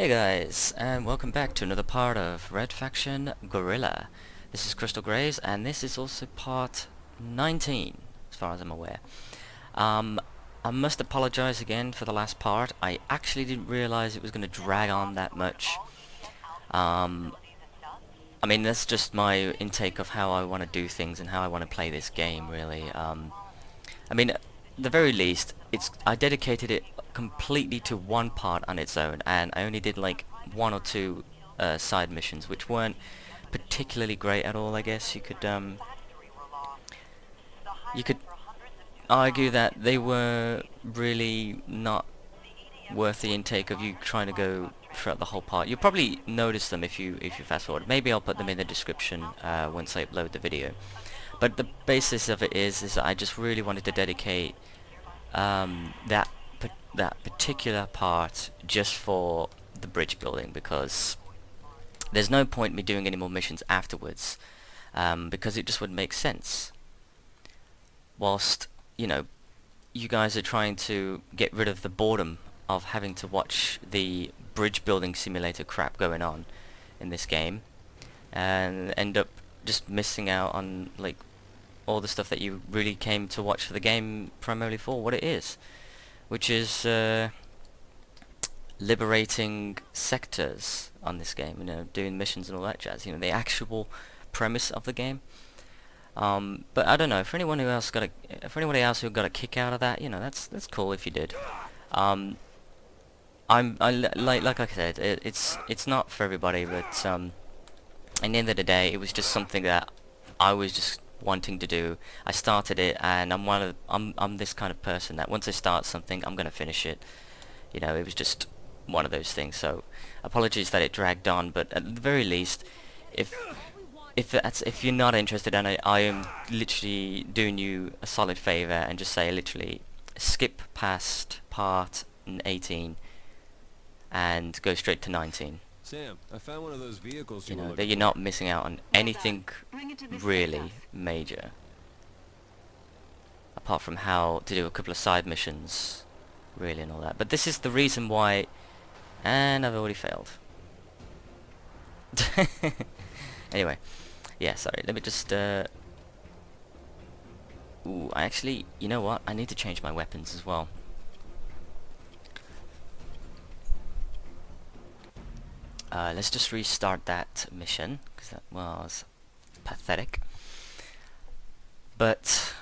Hey guys, and welcome back to another part of Red Faction Guerrilla. This is Crystal Graves, and this is also part 19, as far as I'm aware. I must apologize again for the last part. I actually didn't realize it was going to drag on that much. I mean, that's just my intake of how I want to do things and how I want to play this game, really. I mean, at the very least, I dedicated it completely to one part on its own, and I only did like one or two side missions, which weren't particularly great at all. I guess you could argue that they were really not worth the intake of you trying to go throughout the whole part. You'll probably notice them if you fast forward. Maybe I'll put them in the description once I upload the video. But the basis of it is I just really wanted to dedicate that particular part just for the bridge building, because there's no point me doing any more missions afterwards, because it just wouldn't make sense. Whilst, you know, you guys are trying to get rid of the boredom of having to watch the bridge building simulator crap going on in this game, and end up just missing out on like all the stuff that you really came to watch the game primarily for what it is, which is liberating sectors on this game, you know, doing missions and all that jazz, you know, the actual premise of the game. But I don't know, for anyone else for anybody else who got a kick out of that, you know, that's cool if you did. Like I said, it's not for everybody, but at the end of the day, it was just something that I was just wanting to do. I started it, and I'm this kind of person that once I start something, I'm gonna finish it. You know, it was just one of those things. So apologies that it dragged on, but at the very least, if you're not interested, and I am literally doing you a solid favor and just say literally skip past part 18 and go straight to 19. Sam, I found one of those vehicles You you were know, that looking you're for. not missing out on anything really major, apart from how to do a couple of side missions, really, and all that. But this is the reason why, and I've already failed. Anyway, yeah, sorry, let me just, ooh, actually, you know what, I need to change my weapons as well. Let's just restart that mission, because that was pathetic. But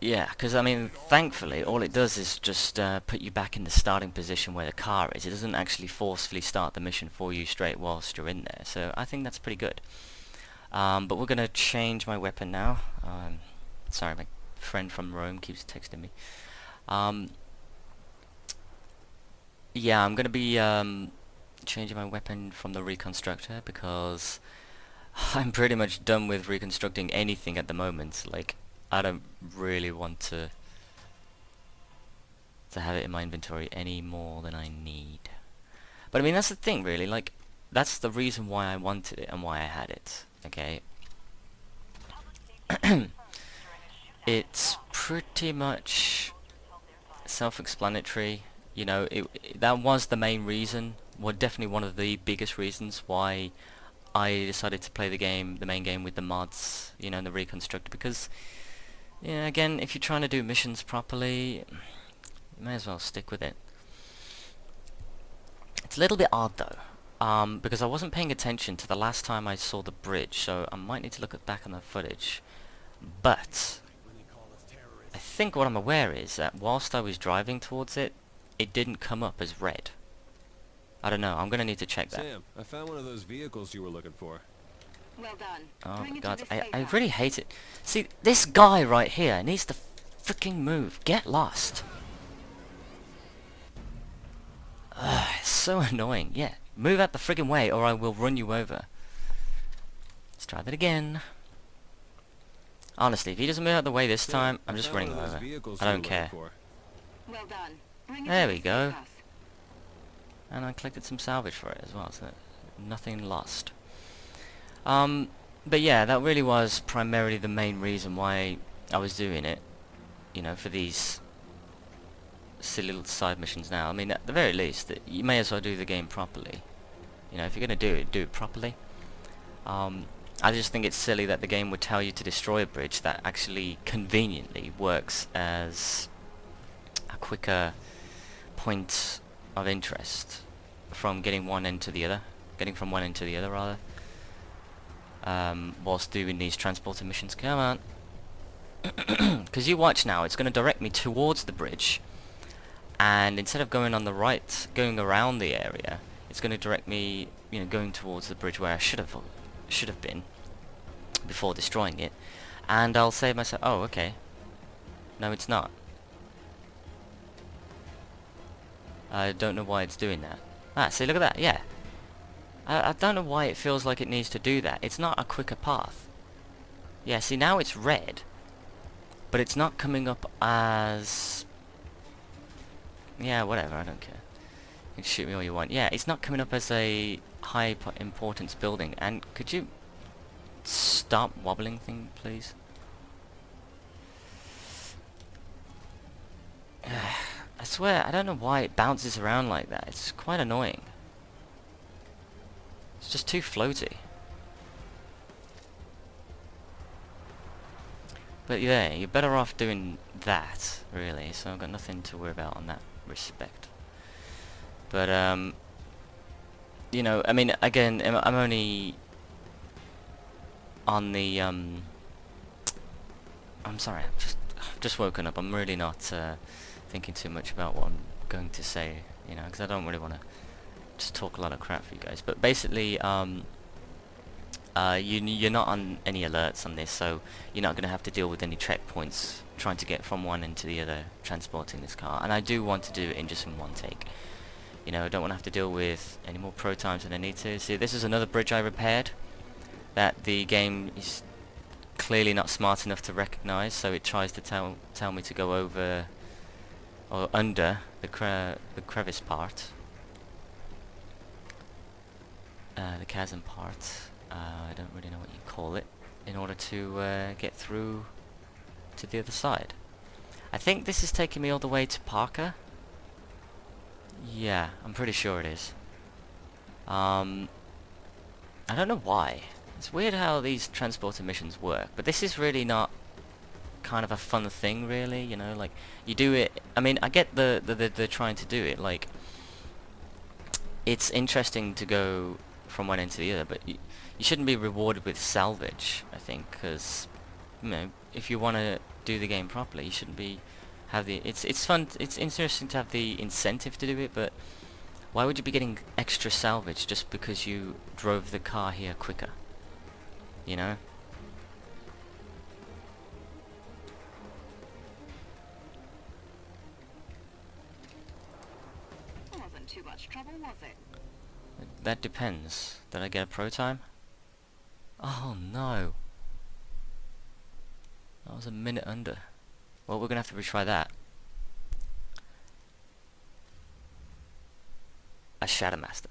yeah, because I mean, thankfully, all it does is just put you back in the starting position where the car is. It doesn't actually forcefully start the mission for you straight whilst you're in there. So I think that's pretty good. But we're gonna change my weapon now. Sorry, my friend from Rome keeps texting me. Yeah, I'm gonna be changing my weapon from the Reconstructor, because I'm pretty much done with reconstructing anything at the moment. Like, I don't really want to have it in my inventory any more than I need. But I mean, that's the thing, really. Like, that's the reason why I wanted it and why I had it. Okay. It's pretty much self-explanatory. You know, that was the main reason. Well, definitely one of the biggest reasons why I decided to play the main game with the mods, you know, and the Reconstructor, because, yeah, again, if you're trying to do missions properly, you may as well stick with it. It's a little bit odd though, because I wasn't paying attention to the last time I saw the bridge, so I might need to look back on the footage. But I think what I'm aware is that whilst I was driving towards it, it didn't come up as red. I don't know, I'm gonna need to check that. Sam, I found one of those vehicles you were looking for. Well done. Oh Bring my it god, to this I safe really hate it. See, this guy right here needs to freaking move. Get lost. Ugh, it's so annoying. Yeah, move out the friggin' way or I will run you over. Let's try that again. Honestly, if he doesn't move out the way this time, I'm just running him over. I don't care. Well done. Bring it There to we this go. safe house. And I collected some salvage for it as well, so nothing lost. But yeah, that really was primarily the main reason why I was doing it. You know, for these silly little side missions now. I mean, at the very least, you may as well do the game properly. You know, if you're gonna do it properly. I just think it's silly that the game would tell you to destroy a bridge that actually conveniently works as a quicker point of interest from getting one end to the other, rather, whilst doing these transporter missions. Come on. Because you watch now, it's going to direct me towards the bridge, and instead of going on the right, going around the area, it's going to direct me, you know, going towards the bridge where I should have been before destroying it. And I'll say to myself, oh, okay, no, it's not. I don't know why it's doing that. Ah, see, look at that. Yeah, I don't know why it feels like it needs to do that. It's not a quicker path. Yeah, see, now it's red, but it's not coming up as... Yeah, whatever, I don't care. You can shoot me all you want. Yeah, it's not coming up as a high importance building. And could you stop wobbling thing, please? I swear, I don't know why it bounces around like that. It's quite annoying. It's just too floaty. But yeah, you're better off doing that, really. So I've got nothing to worry about on that respect. But you know, I mean, again, I'm only on the I'm sorry, I've just woken up. I'm really not thinking too much about what I'm going to say, you know, because I don't really want to just talk a lot of crap for you guys. But basically, you're not on any alerts on this, so you're not going to have to deal with any checkpoints trying to get from one end to the other transporting this car. And I do want to do it in just in one take. You know, I don't want to have to deal with any more pro times than I need to. See, this is another bridge I repaired that the game is clearly not smart enough to recognize, so it tries to tell me to go over or under the crevice part, the chasm part. I don't really know what you call it, in order to get through to the other side. I think this is taking me all the way to Parker. Yeah, I'm pretty sure it is. I don't know why. It's weird how these transporter missions work, but this is really not kind of a fun thing, really, you know, like, you do it, I mean, I get the trying to do it, like, it's interesting to go from one end to the other, but you shouldn't be rewarded with salvage, I think, because, you know, if you want to do the game properly, you shouldn't be, it's fun, it's interesting to have the incentive to do it, but why would you be getting extra salvage just because you drove the car here quicker, you know? Wasn't too much trouble, was it? That depends. Did I get a pro time? Oh no. That was a minute under. Well, we're gonna have to retry that. A Shadow Master.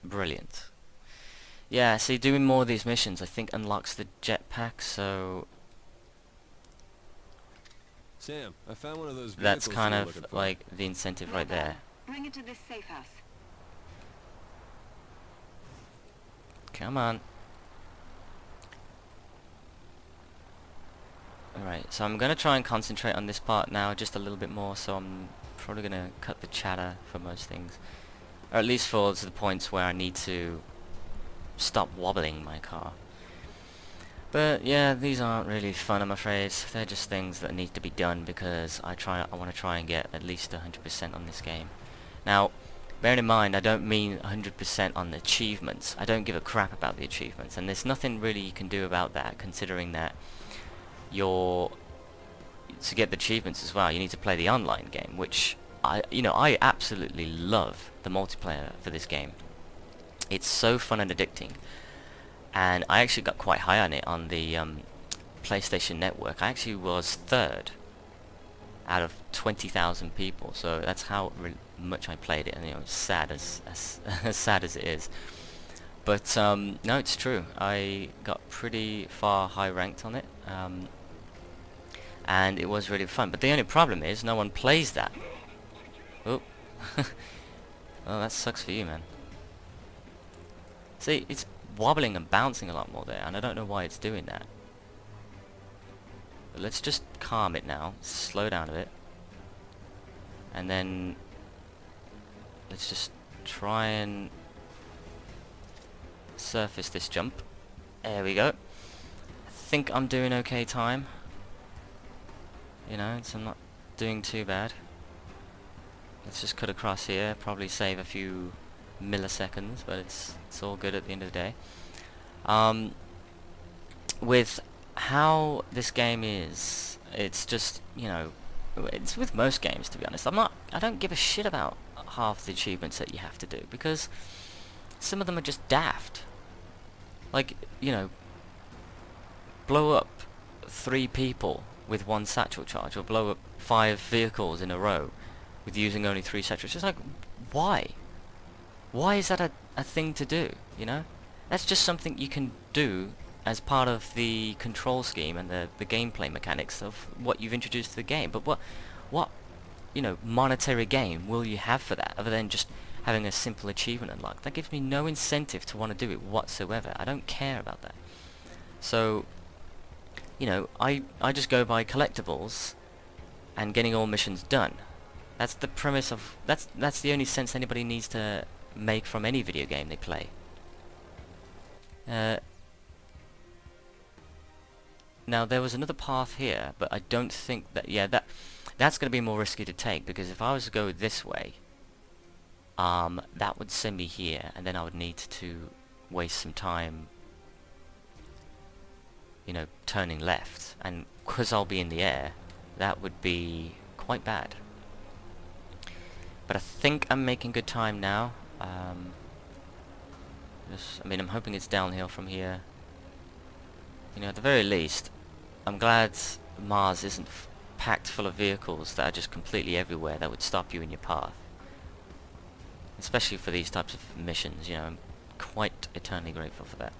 Brilliant. Yeah, see, doing more of these missions I think unlocks the jetpack, so Sam, I found one of those vehicles that's kind you were of looking for. like the incentive right there. Bring it to this safe house. Come on. Alright, so I'm going to try and concentrate on this part now just a little bit more, so I'm probably going to cut the chatter for most things. Or at least for to the points where I need to stop wobbling my car. But yeah, these aren't really fun, I'm afraid. They're just things that need to be done because I want to try and get at least 100% on this game. Now, bearing in mind, I don't mean 100% on the achievements. I don't give a crap about the achievements, and there's nothing really you can do about that, considering that to get the achievements as well, you need to play the online game, which I absolutely love the multiplayer for this game. It's so fun and addicting, and I actually got quite high on it on the PlayStation Network. I actually was third out of 20,000 people, so that's how much I played it, and it's sad as sad as it is. But no, it's true. I got pretty far high ranked on it, and it was really fun. But the only problem is no one plays that. Oh. Well, that sucks for you, man. See, it's wobbling and bouncing a lot more there, and I don't know why it's doing that. But let's just calm it now, slow down a bit, and then let's just try and surface this jump. There we go. I think I'm doing okay time. You know, so I'm not doing too bad. Let's just cut across here, probably save a few milliseconds, but it's all good at the end of the day. With how this game is, it's just, you know, it's with most games, to be honest. I don't give a shit about half the achievements that you have to do, because some of them are just daft. Like, you know, blow up 3 people with 1 satchel charge, or blow up 5 vehicles in a row with using only 3 satchels. It's like, why? Why is that a thing to do, you know? That's just something you can do as part of the control scheme and the gameplay mechanics of what you've introduced to the game. But what, you know, monetary gain will you have for that, other than just having a simple achievement unlocked? That gives me no incentive to want to do it whatsoever. I don't care about that. So, you know, I just go by collectibles and getting all missions done. That's the premise of... That's the only sense anybody needs to make from any video game they play. Now, there was another path here, but I don't think that... Yeah, that's going to be more risky to take, because if I was to go this way, that would send me here, and then I would need to waste some time, you know, turning left. And because I'll be in the air, that would be quite bad. But I think I'm making good time now. I mean, I'm hoping it's downhill from here. You know, at the very least, I'm glad Mars isn't packed full of vehicles that are just completely everywhere that would stop you in your path. Especially for these types of missions, you know, I'm quite eternally grateful for that.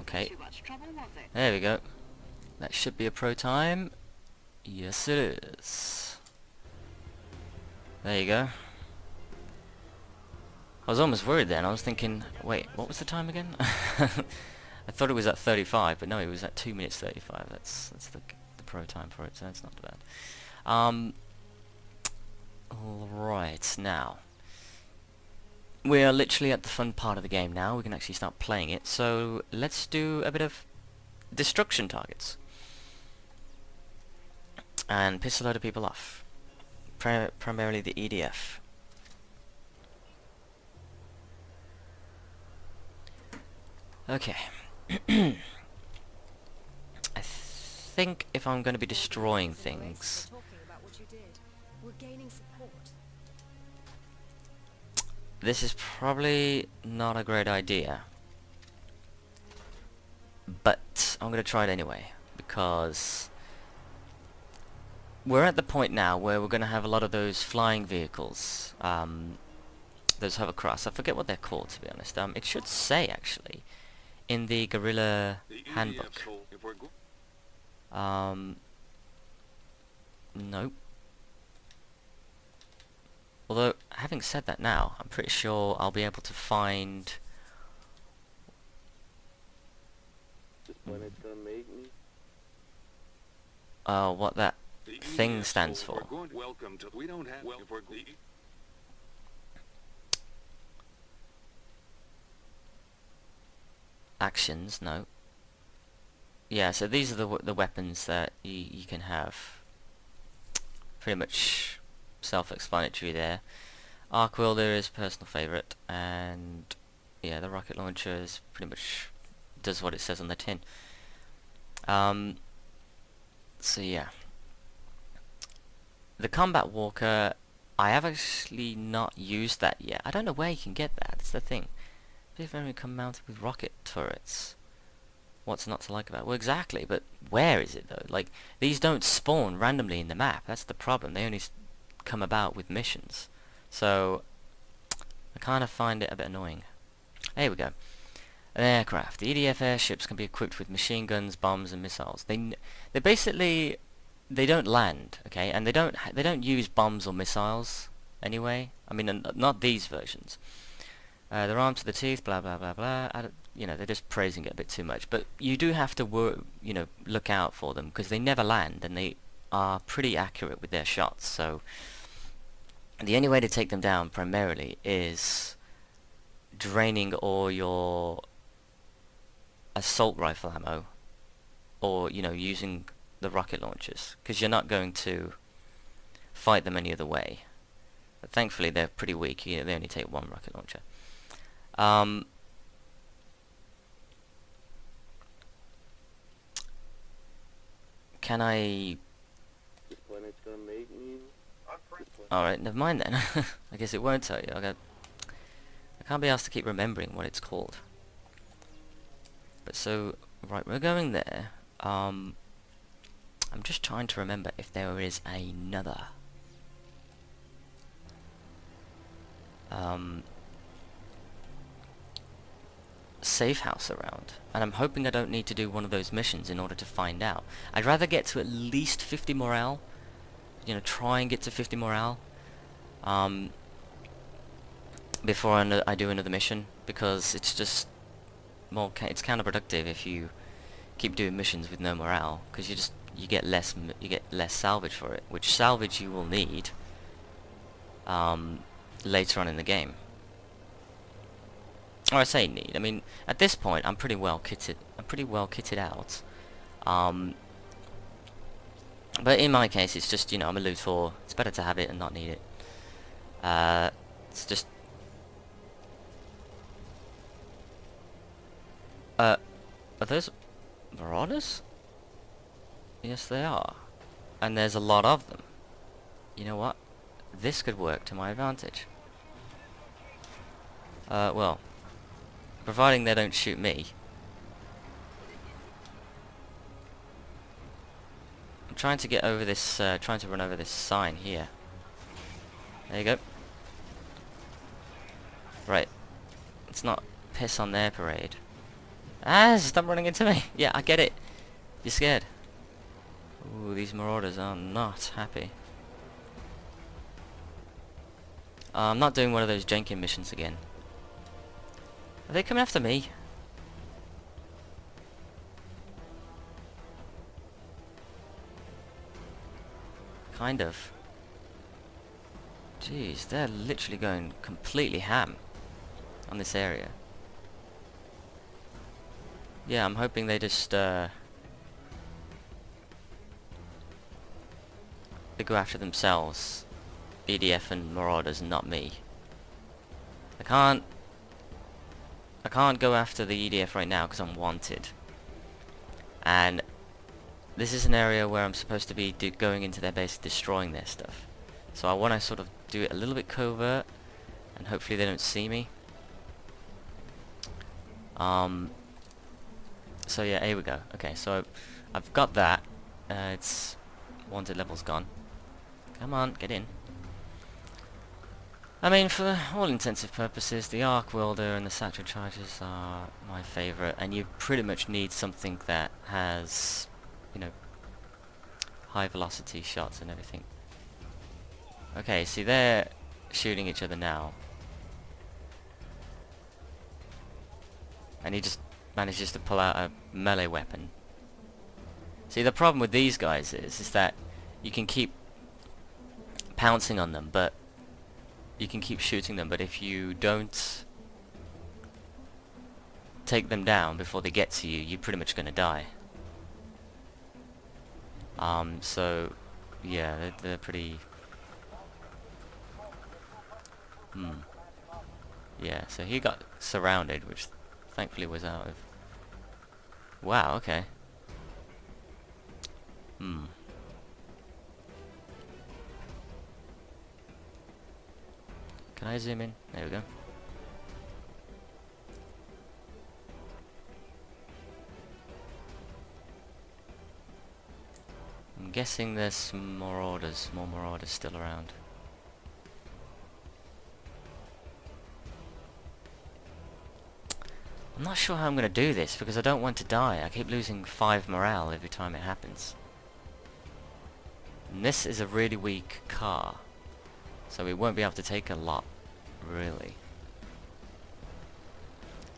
Okay, Too much trouble, was it? there we go. That should be a pro time. Yes, it is. There you go. I was almost worried then. I was thinking, wait, what was the time again? I thought it was at 35, but no, it was at 2 minutes 35. That's the pro time for it, so that's not bad. Alright, now. We are literally at the fun part of the game now. We can actually start playing it. So let's do a bit of destruction targets. And piss a load of people off. Primarily the EDF. Okay. I think if I'm going to be destroying things... This is probably not a great idea. But I'm going to try it anyway, because we're at the point now where we're going to have a lot of those flying vehicles, those hovercrafts. I forget what they're called, to be honest. It should say, actually, in the Guerrilla handbook. Nope. Although, having said that now, I'm pretty sure I'll be able to find... what that thing stands for. Actions, no. Yeah, so these are the weapons that you can have. Pretty much self-explanatory there. Arc welder is personal favourite, and yeah, the rocket launcher is pretty much does what it says on the tin. So yeah, the combat walker, I have actually not used that yet. I don't know where you can get that. That's the thing. If only come mounted with rocket turrets. What's not to like about it? Well, exactly, but where is it though? Like, these don't spawn randomly in the map. That's the problem. They only come about with missions. So I kind of find it a bit annoying. There we go. An aircraft. The EDF airships can be equipped with machine guns, bombs, and missiles. They basically they don't land, okay, and they don't use bombs or missiles anyway. I mean, not these versions. They're armed to the teeth. Blah blah blah blah. You know, they're just praising it a bit too much. But you do have to look out for them because they never land and they are pretty accurate with their shots. So the only way to take them down primarily is draining all your assault rifle ammo, or using the rocket launchers, because you're not going to fight them any other way. But thankfully they're pretty weak. They only take one rocket launcher. Can I... Alright, never mind then. I guess it won't tell you. I can't be asked to keep remembering what it's called. But so, right, we're going there. I'm just trying to remember if there is another safe house around, and I'm hoping I don't need to do one of those missions in order to find out. I'd rather get to at least 50 morale, try and get to 50 morale before I do another mission, because it's just it's counterproductive if you keep doing missions with no morale, because you get less salvage for it, which salvage you will need later on in the game. Or I say need. I mean, at this point, I'm pretty well kitted. I'm pretty well kitted out. But in my case, it's just I'm a looter. It's better to have it and not need it. It's just. Are those marauders? Yes, they are. And there's a lot of them. You know what? This could work to my advantage. Well, providing they don't shoot me. I'm trying to get over this, trying to run over this sign here. There you go. Right. It's not piss on their parade. Ah, stop running into me! Yeah, I get it. You're scared. Ooh, these marauders are not happy. I'm not doing one of those Jenkins missions again. Are they coming after me? Kind of. Jeez, they're literally going completely ham on this area. Yeah, I'm hoping they just they go after themselves, EDF and Marauders, and not me. I can't go after the EDF right now because I'm wanted, and this is an area where I'm supposed to be going into their base, destroying their stuff. So I want to sort of do it a little bit covert, and hopefully they don't see me. So yeah, here we go. Okay, so I've got that. It's wanted level's gone. Come on, get in. I mean, for all intensive purposes, the arc welder and the satchel charges are my favourite, and you pretty much need something that has, high velocity shots and everything. Okay, see, they're shooting each other now, and he just manages to pull out a melee weapon. See, the problem with these guys is that you can keep pouncing on them, but you can keep shooting them, but if you don't take them down before they get to you, you're pretty much gonna die. So yeah, they're pretty. Yeah, so he got surrounded, which thankfully was out of. Wow, okay. Can I zoom in? There we go. I'm guessing there's some more marauders still around. I'm not sure how I'm going to do this because I don't want to die. I keep losing 5 morale every time it happens. And this is a really weak car, so we won't be able to take a lot, really.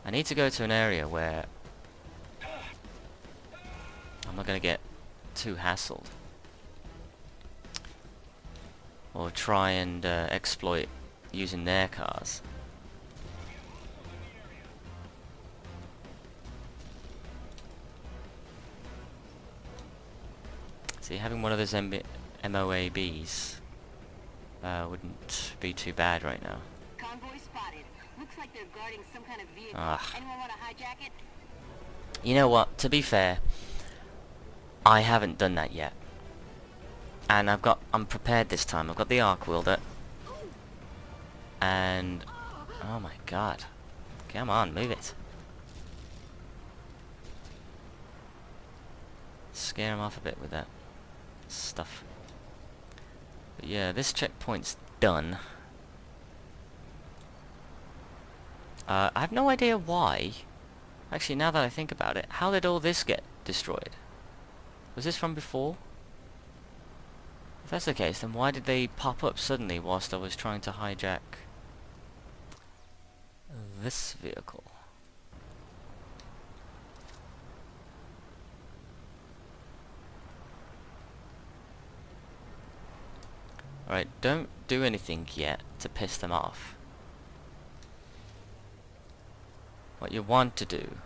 I need to go to an area where I'm not going to get too hassled. Or try and exploit using their cars. See, having one of those MOABs wouldn't be too bad right now. Convoy spotted. Looks like they're guarding some kind of vehicle. Ugh. Anyone want to hijack it? You know what? To be fair, I haven't done that yet. And I'm prepared this time. I've got the arc wielder. And oh my god. Come on, move it. Scare him off a bit with that stuff. But yeah, this checkpoint's done. I have no idea why. Actually, now that I think about it, how did all this get destroyed? Was this from before? If that's the case, then why did they pop up suddenly whilst I was trying to hijack this vehicle? Alright, don't do anything yet to piss them off. What you want to do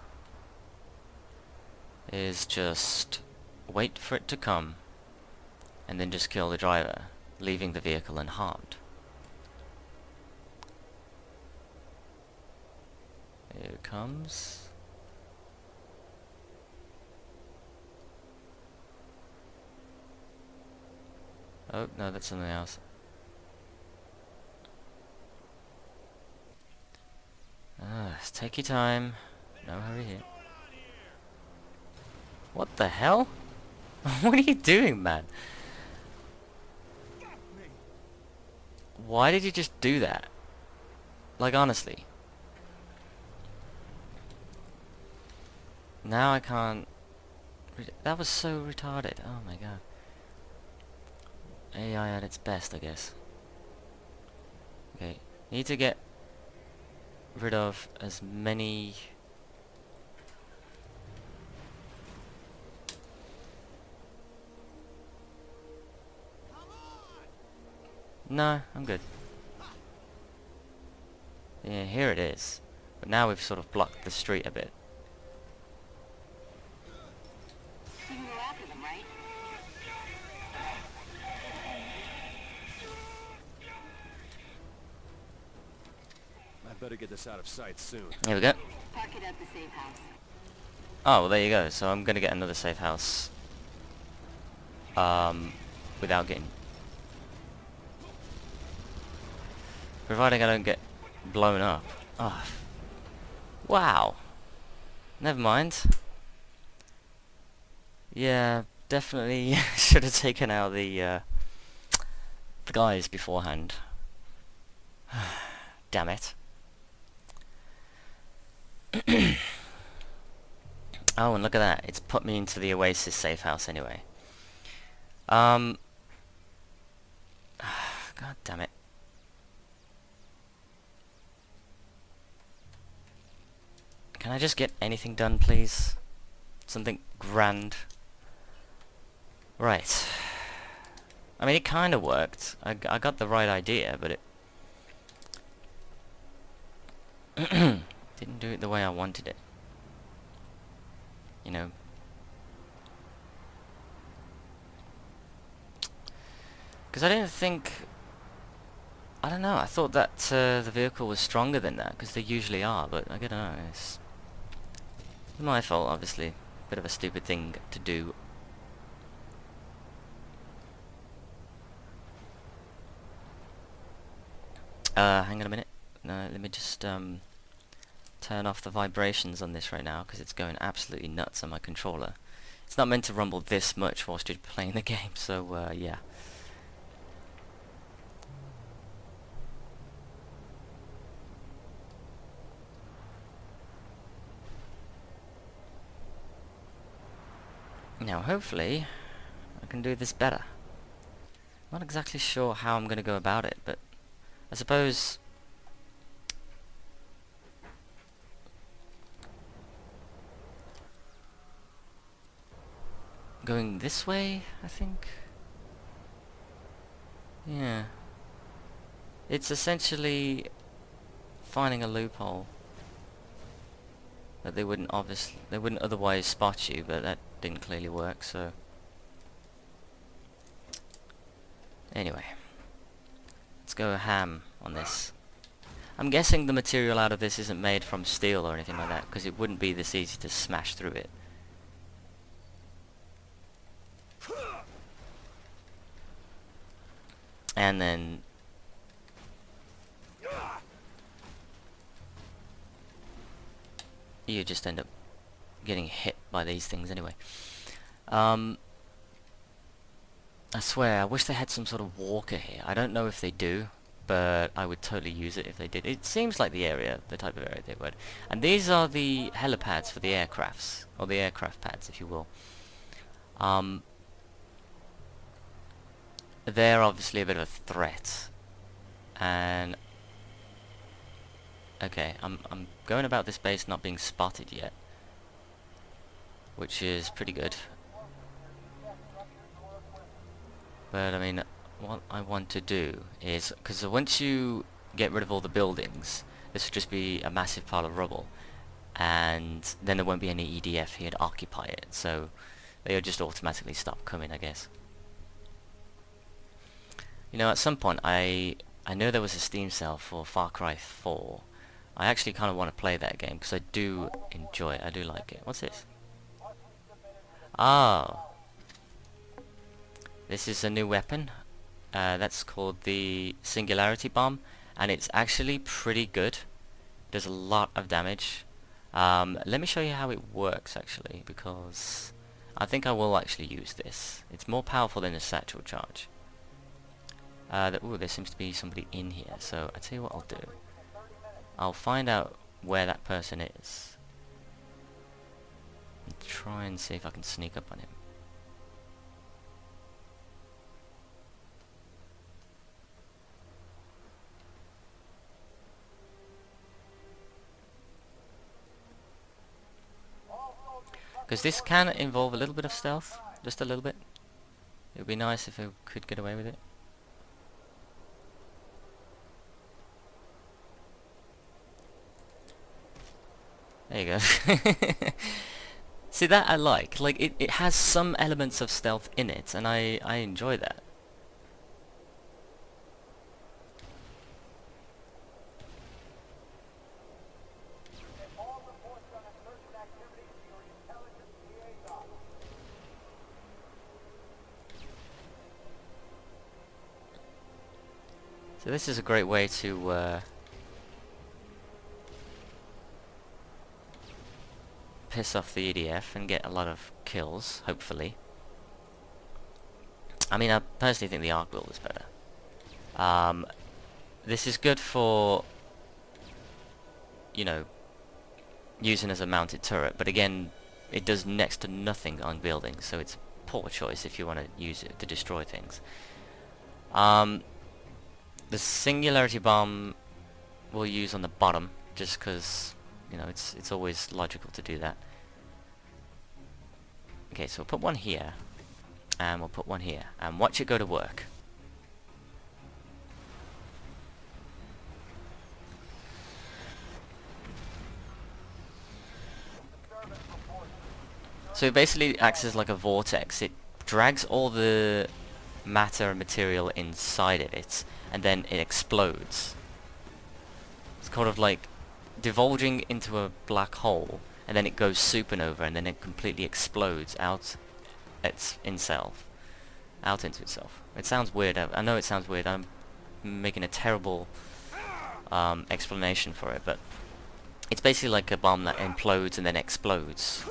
is just wait for it to come and then just kill the driver, leaving the vehicle unharmed. Here it comes. Oh, no, that's something else. Take your time. No hurry here. What the hell? What are you doing, man? Why did you just do that? Like, honestly. Now I can't... That was so retarded. Oh my god. AI at its best, I guess. Okay. Need to get rid of as many... No, I'm good. Yeah, here it is. But now we've sort of blocked the street a bit. You can go after them, right? I better get this out of sight soon. Here we go. Park it at the safe house. Oh, well, there you go. So I'm gonna get another safe house. Without getting... Providing I don't get blown up. Oh. Wow. Never mind. Yeah, definitely should have taken out the guys beforehand. Damn it. Oh, and look at that. It's put me into the Oasis safe house anyway. God damn it. Can I just get anything done, please? Something grand. Right. I mean, it kind of worked. I got the right idea, but it... didn't do it the way I wanted it. You know. Because I didn't think... I don't know, I thought that the vehicle was stronger than that, because they usually are, but I don't know, it's my fault, obviously. Bit of a stupid thing to do. Hang on a minute. No, let me just turn off the vibrations on this right now, because it's going absolutely nuts on my controller. It's not meant to rumble this much whilst you're playing the game, so yeah. Now hopefully I can do this better. Not exactly sure how I'm going to go about it, but I suppose going this way, I think. Yeah. It's essentially finding a loophole that they wouldn't otherwise spot you, but that didn't clearly work, so anyway, let's go ham on this. I'm guessing the material out of this isn't made from steel or anything like that, because it wouldn't be this easy to smash through it. And then you just end up getting hit by these things anyway. I swear, I wish they had some sort of walker here. I don't know if they do, but I would totally use it if they did. It seems like the type of area they would. And these are the helipads for the aircrafts, or the aircraft pads, if you will. They're obviously a bit of a threat. And okay, I'm going about this base not being spotted yet, which is pretty good. But I mean, what I want to do is, because once you get rid of all the buildings, this would just be a massive pile of rubble, and then there won't be any EDF here to occupy it, so they'll just automatically stop coming, I guess. You know, at some point, I know there was a Steam sale for Far Cry 4. I actually kind of want to play that game, because I do enjoy it, I do like it. What's this? Oh. This is a new weapon. That's called the Singularity Bomb, and it's actually pretty good. Does a lot of damage. Let me show you how it works, actually, because I think I will actually use this. It's more powerful than a satchel charge. Ooh, there seems to be somebody in here, so I tell you what I'll do. I'll find out where that person is and try and see if I can sneak up on him. Because this can involve a little bit of stealth, just a little bit. It would be nice if I could get away with it. There you go. See, that I like. Like, it has some elements of stealth in it, and I enjoy that. So this is a great way to piss off the EDF and get a lot of kills, hopefully. I mean, I personally think the arc build is better. This is good for, you know, using as a mounted turret, but again, it does next to nothing on buildings, so it's a poor choice if you want to use it to destroy things. The Singularity Bomb we'll use on the bottom, just because, you know, it's always logical to do that. Okay, so we'll put one here, and we'll put one here, and watch it go to work. So it basically acts as like a vortex. It drags all the matter and material inside of it, and then it explodes. It's kind of like divulging into a black hole, and then it goes supernova, and then it completely explodes out into itself. It sounds weird. I know it sounds weird. I'm making a terrible explanation for it, but it's basically like a bomb that implodes and then explodes,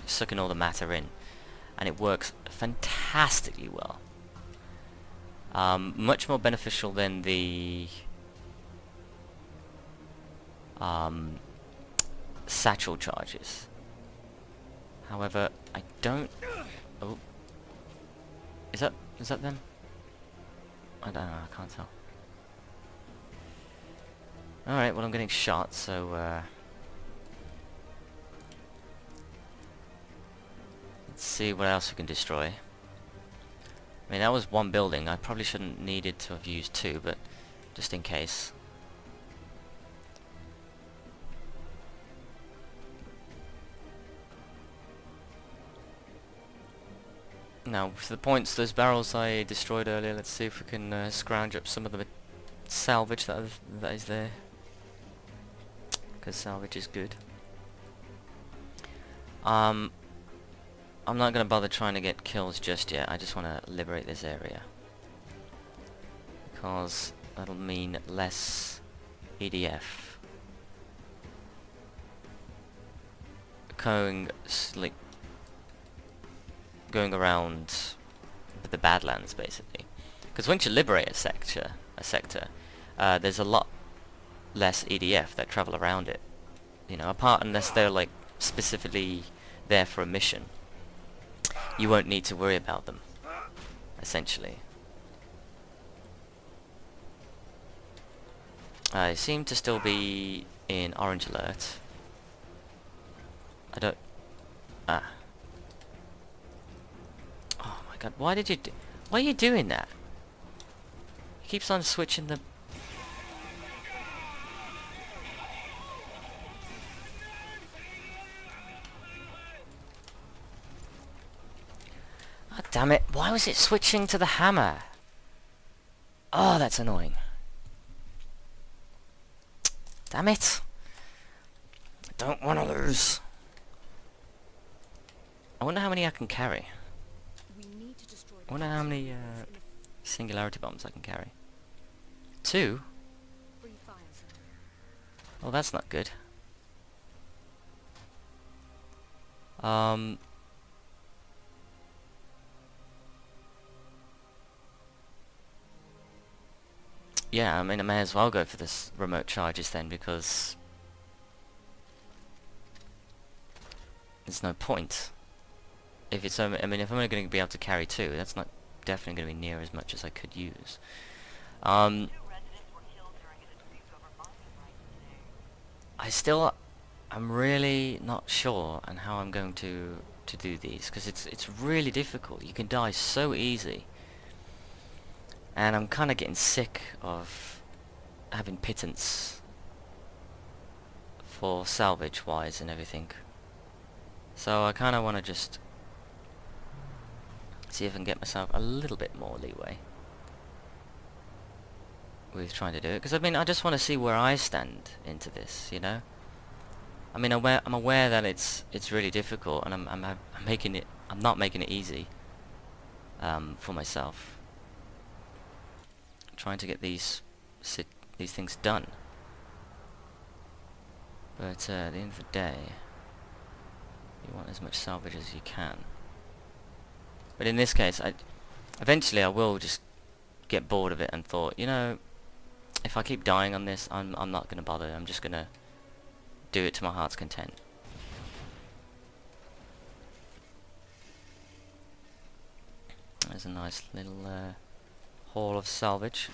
sucking all the matter in, and it works fantastically well. Much more beneficial than the satchel charges. However, I don't... Oh. Is that them? I don't know, I can't tell. Alright, well I'm getting shot, so let's see what else we can destroy. I mean, that was one building. I probably shouldn't needed to have used two, but just in case. Now, for the points, those barrels I destroyed earlier, let's see if we can scrounge up some of the salvage that is there. Because salvage is good. I'm not going to bother trying to get kills just yet. I just want to liberate this area. Because that'll mean less EDF. Going around the Badlands, basically. Because once you liberate a sector, there's a lot less EDF that travel around it. You know, unless they're like specifically there for a mission. You won't need to worry about them, essentially. I seem to still be in orange alert. I don't... Ah. Oh my god, why are you doing that? He keeps on switching the... Oh, damn it, why was it switching to the hammer? Oh, that's annoying. Damn it. I don't want to lose. I wonder how many I can carry. I wonder how many singularity bombs I can carry. 2? Well, that's not good. Yeah, I mean, I may as well go for this remote charges then, because there's no point. If it's only, I mean, if I'm only going to be able to carry 2, that's not definitely going to be near as much as I could use. I'm really not sure on how I'm going to do these, because it's really difficult. You can die so easy. And I'm kind of getting sick of having pittance for salvage wise and everything. So I kind of want to just see if I can get myself a little bit more leeway with trying to do it. Because I mean, I just want to see where I stand into this, you know. I mean, I'm aware that it's really difficult, and I'm not making it easy for myself. Trying to get these things done, but at the end of the day, you want as much salvage as you can. But in this case, eventually I will just get bored of it and thought, you know, if I keep dying on this, I'm not going to bother. I'm just going to do it to my heart's content. There's a nice little haul of salvage.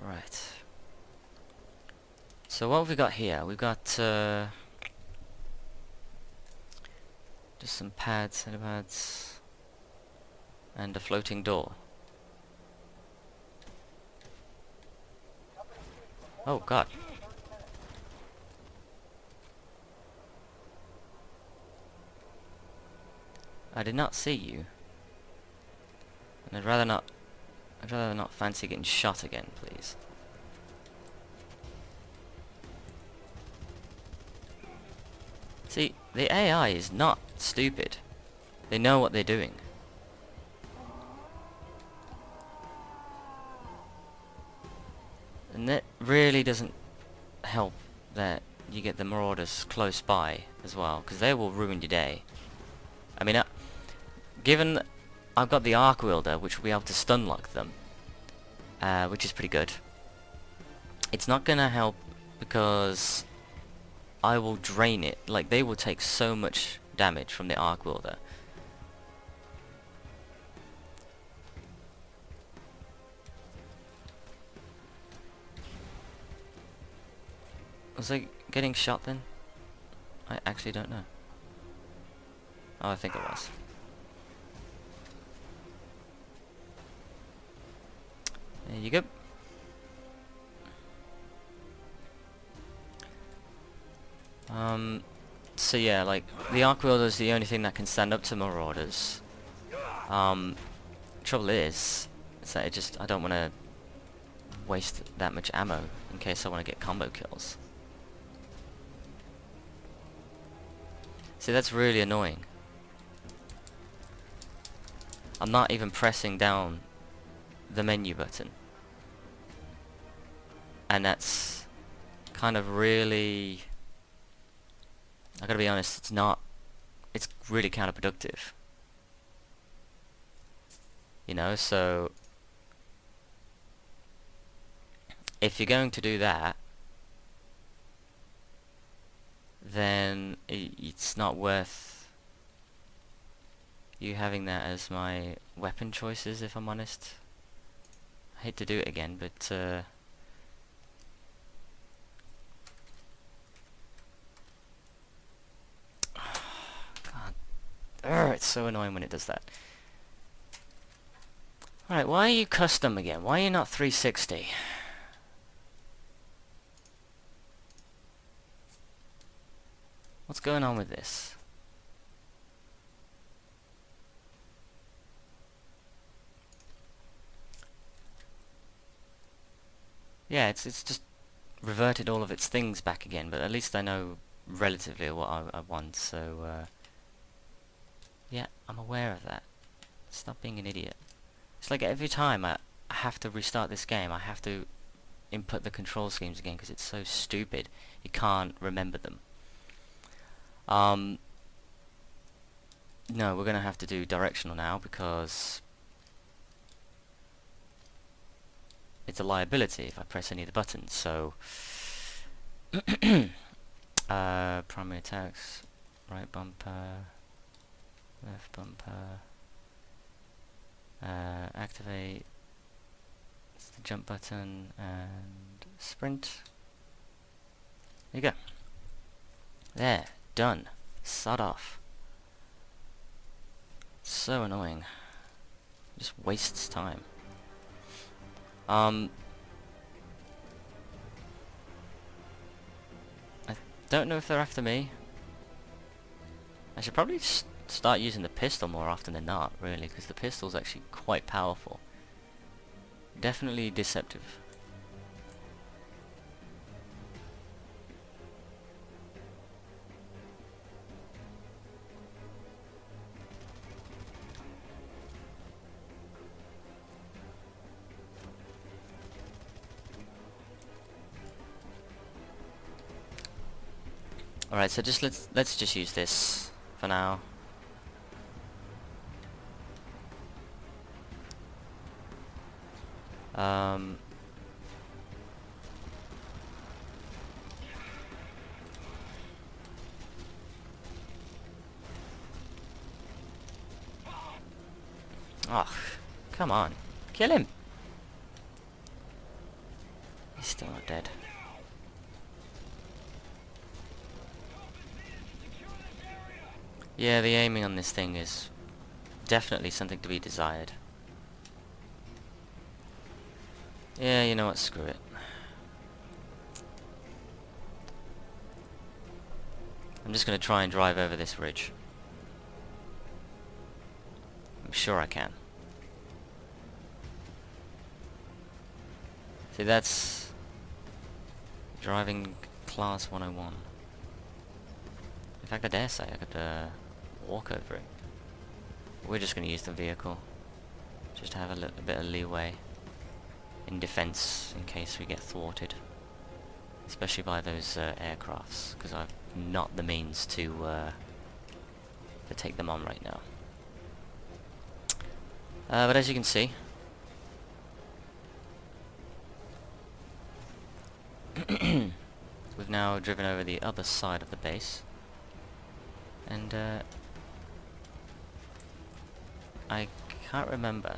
Right. So what have we got here? We've got just some pads, pads, and a floating door. Oh god. I did not see you. And I'd rather not fancy getting shot again, please. See, the AI is not stupid. They know what they're doing. And that really doesn't help that you get the marauders close by as well, because they will ruin your day. I mean, given I've got the arc wielder, which will be able to stun lock them, which is pretty good. It's not gonna help because I will drain it. Like, they will take so much damage from the arc wielder. Was I getting shot then? I actually don't know. Oh, I think it was. There you go. So yeah, like, the arc wielder is the only thing that can stand up to marauders. Trouble is that I don't want to waste that much ammo in case I want to get combo kills. See, that's really annoying. I'm not even pressing down the menu button. And that's kind of really... I gotta be honest, it's really counterproductive. You know, so... if you're going to do that, then it's not worth you having that as my weapon choices, if I'm honest. I hate to do it again, but God, it's so annoying when it does that. Alright, why are you custom again? Why are you not 360? What's going on with this? Yeah, it's just reverted all of its things back again, but at least I know relatively what I want, so yeah, I'm aware of that. Stop being an idiot. It's like every time I have to restart this game, I have to input the control schemes again because it's so stupid. You can't remember them. No, we're gonna have to do directional now because it's a liability if I press any of the buttons. So primary attacks, right bumper, left bumper, activate, it's the jump button, and sprint. There you go. There, done. Sod off. So annoying. Just wastes time. I don't know if they're after me. I should probably start using the pistol more often than not, really, because the pistol's actually quite powerful. Definitely deceptive. Alright, so just let's just use this for now. Oh, come on. Kill him! He's still not dead. Yeah, the aiming on this thing is definitely something to be desired. Yeah, you know what, screw it. I'm just gonna try and drive over this ridge. I'm sure I can. See, that's driving class 101. In fact, I dare say I could walk over it. We're just going to use the vehicle, just to have a bit of leeway in defense in case we get thwarted, especially by those aircrafts, because I've not the means to take them on right now. But as you can see, we've now driven over the other side of the base, and I can't remember.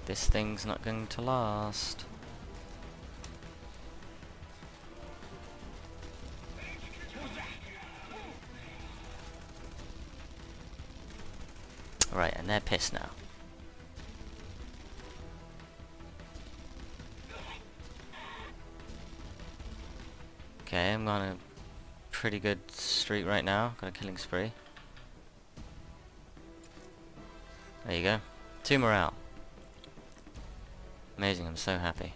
This thing's not going to last. Right, and they're pissed now. Okay, I'm on a pretty good streak right now. Got a killing spree. There you go. 2 morale. Amazing, I'm so happy.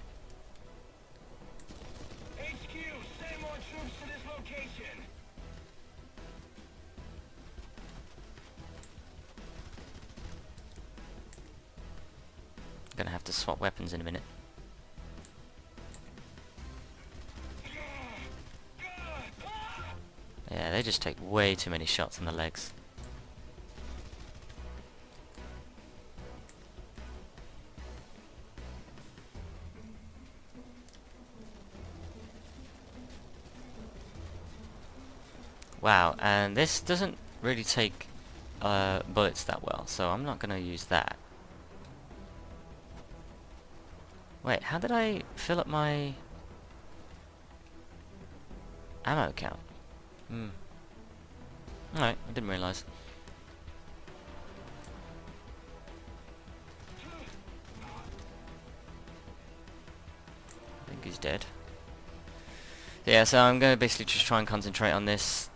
HQ, send more troops to this location. Gonna have to swap weapons in a minute. Yeah, they just take way too many shots in the legs. Wow, and this doesn't really take bullets that well, so I'm not gonna use that. Wait, how did I fill up my ammo count? Alright, I didn't realise. I think he's dead. Yeah, so I'm going to basically just try and concentrate on this.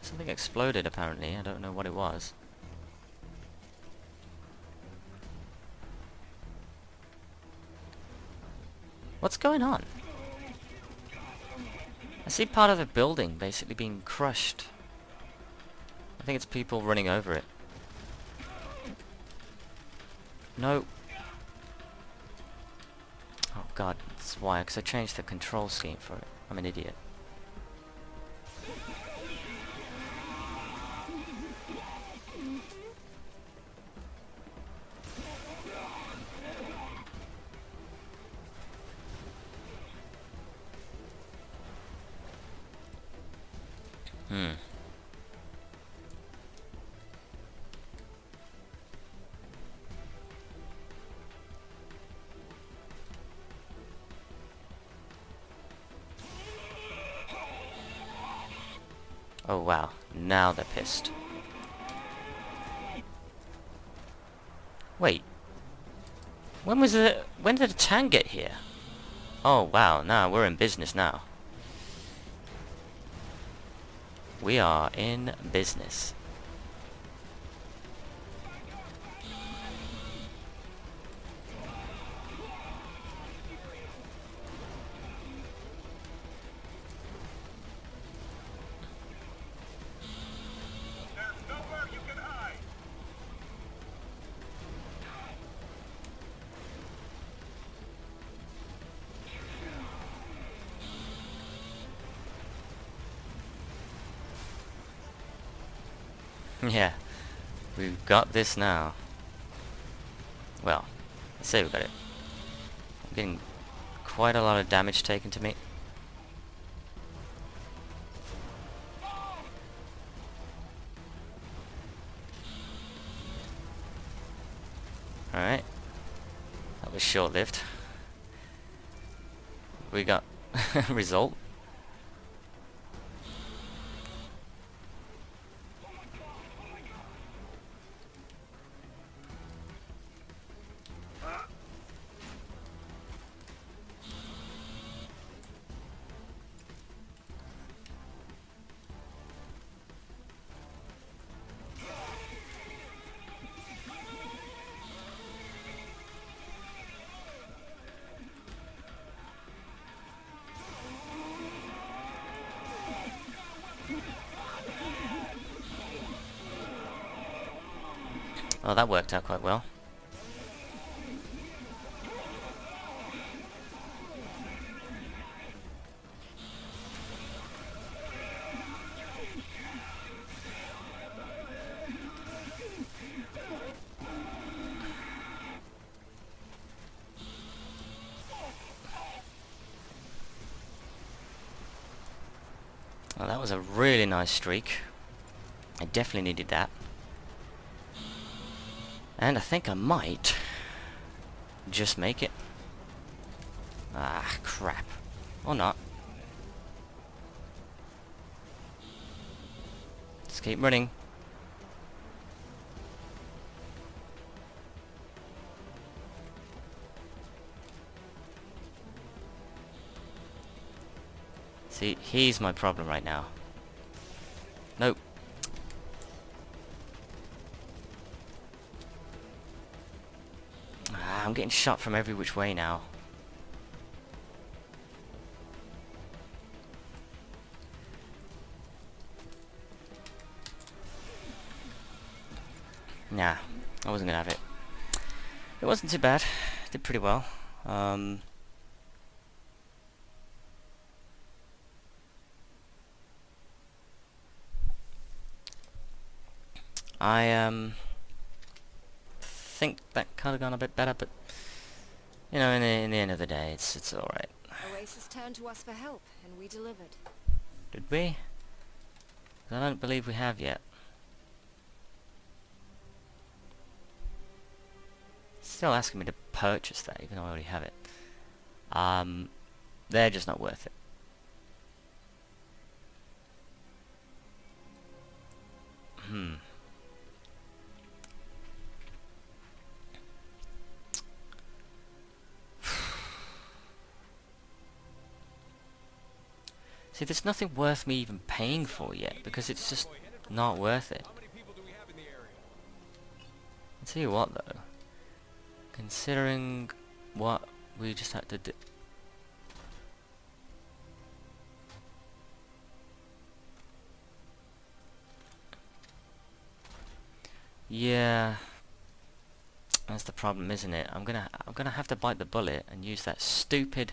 Something exploded apparently. I don't know what it was. What's going on? I see part of the building basically being crushed. I think it's people running over it. No. Oh god, that's why, because I changed the control scheme for it. I'm an idiot. Oh wow, now they're pissed. Wait. When did the tank get here? Oh wow, now we're in business now. We are in business. There's nowhere you can hide. Yeah, we've got this now. Well, let's say we got it. I'm getting quite a lot of damage taken to me. Alright. That was short-lived. We got result. Oh, that worked out quite well. Well, that was a really nice streak. I definitely needed that. And I think I might just make it. Ah, crap. Or not. Just keep running. See, he's my problem right now. Nope. Ah, I'm getting shot from every which way now. Nah, I wasn't gonna have it. It wasn't too bad. Did pretty well. I think that could have gone a bit better, but you know, in the end of the day, it's all right. Oasis turned to us for help, and we delivered. Did we? 'Cause I don't believe we have yet. Still asking me to purchase that, even though I already have it. They're just not worth it. See, there's nothing worth me even paying for yet, because it's just not worth it. How many people do we have in the area? I'll tell you what, though. Considering what we just had to do... Yeah... That's the problem, isn't it? I'm gonna have to bite the bullet and use that stupid...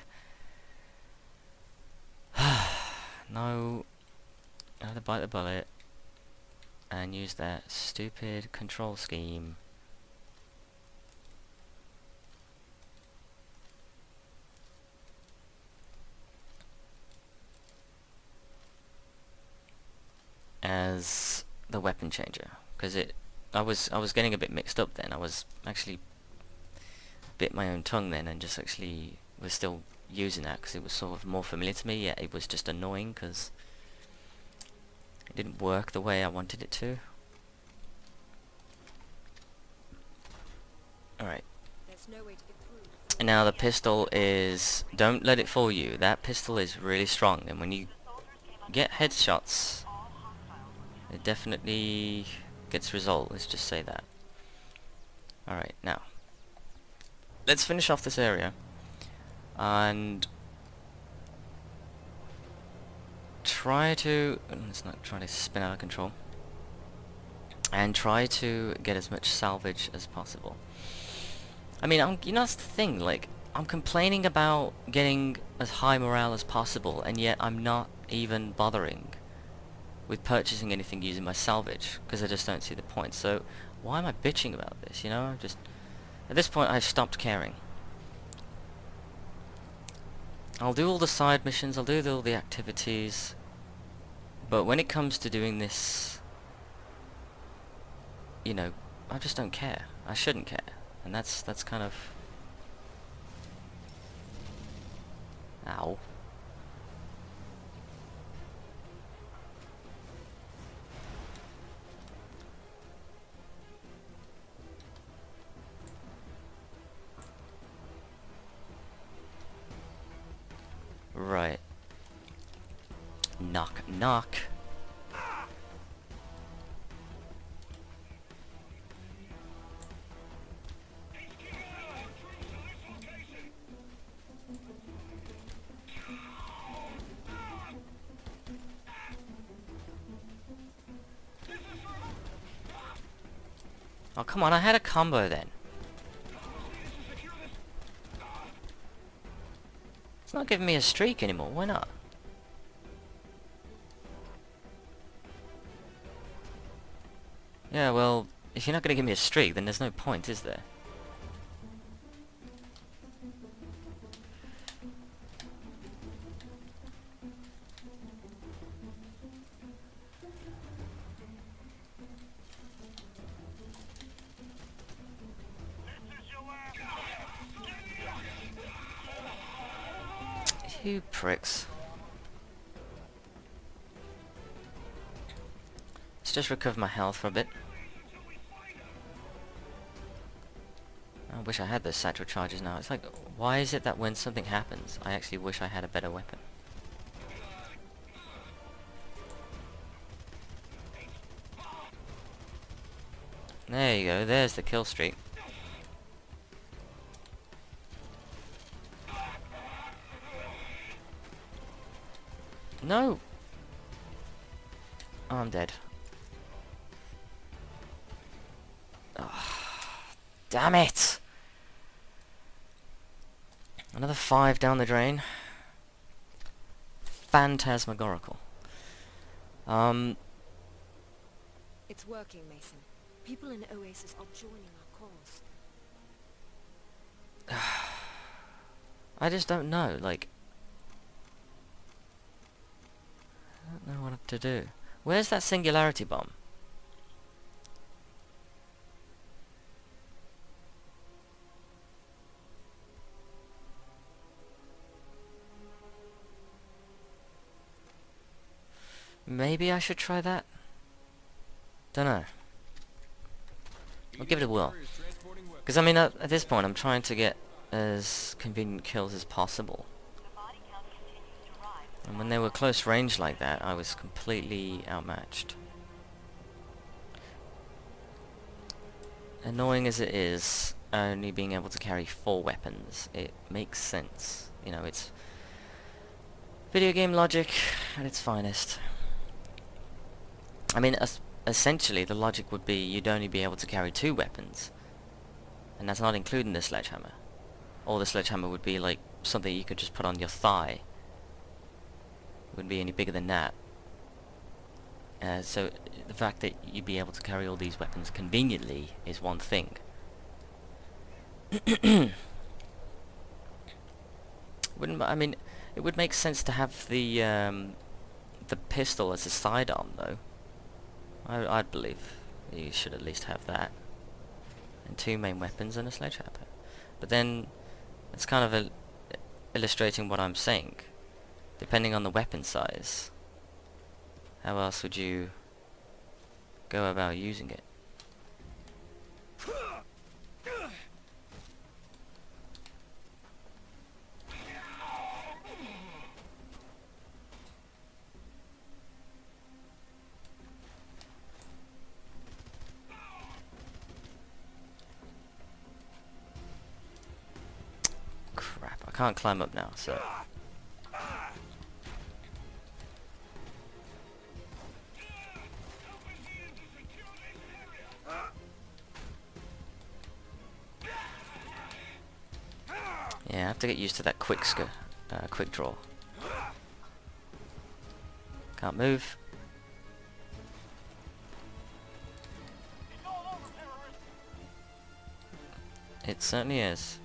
No, I have to bite the bullet and use that stupid control scheme. As the weapon changer, because I was getting a bit mixed up then. I was actually bit my own tongue then, and just actually was still using that because it was sort of more familiar to me. Yet it was just annoying because it didn't work the way I wanted it to. Alright. There's no way to get through. And now the pistol is... Don't let it fool you. That pistol is really strong, and when you get headshots, it definitely gets result. Let's just say that. Alright, now. Let's finish off this area. And try to... Let's not try to spin out of control. And try to get as much salvage as possible. I mean, you know, that's the thing, like, I'm complaining about getting as high morale as possible, and yet I'm not even bothering with purchasing anything using my salvage, because I just don't see the point. So, why am I bitching about this, you know? I'm just... At this point, I've stopped caring. I'll do all the side missions, I'll do all the activities, but when it comes to doing this, you know, I just don't care. I shouldn't care. And that's kind of... Ow. Right. Knock, knock. Oh, come on, I had a combo then. It's not giving me a streak anymore, why not? Yeah, well, if you're not gonna give me a streak, then there's no point, is there? You pricks. Let's just recover my health for a bit. I wish I had those satchel charges now. It's like, why is it that when something happens, I actually wish I had a better weapon? There you go, there's the kill streak. No! Oh, I'm dead. Oh, damn it! Another 5 down the drain. Phantasmagorical. It's working, Mason. People in Oasis are joining our cause. I just don't know, like... I don't know what to do. Where's that singularity bomb? Maybe I should try that? Dunno. I'll give it a whirl. Because I mean, at this point I'm trying to get as convenient kills as possible. And when they were close range like that, I was completely outmatched. Annoying as it is, only being able to carry 4 weapons, it makes sense. You know, it's video game logic at its finest. I mean, essentially the logic would be you'd only be able to carry 2 weapons. And that's not including the sledgehammer. Or the sledgehammer would be like something you could just put on your thigh. Wouldn't be any bigger than that. So the fact that you'd be able to carry all these weapons conveniently is one thing. I mean, it would make sense to have the pistol as a sidearm, though. I'd believe you should at least have that, and 2 main weapons and a sledgehammer. But then it's kind of illustrating what I'm saying. Depending on the weapon size, how else would you go about using it? Crap, I can't climb up now, so... Yeah, I have to get used to that quick draw. Can't move. It certainly is.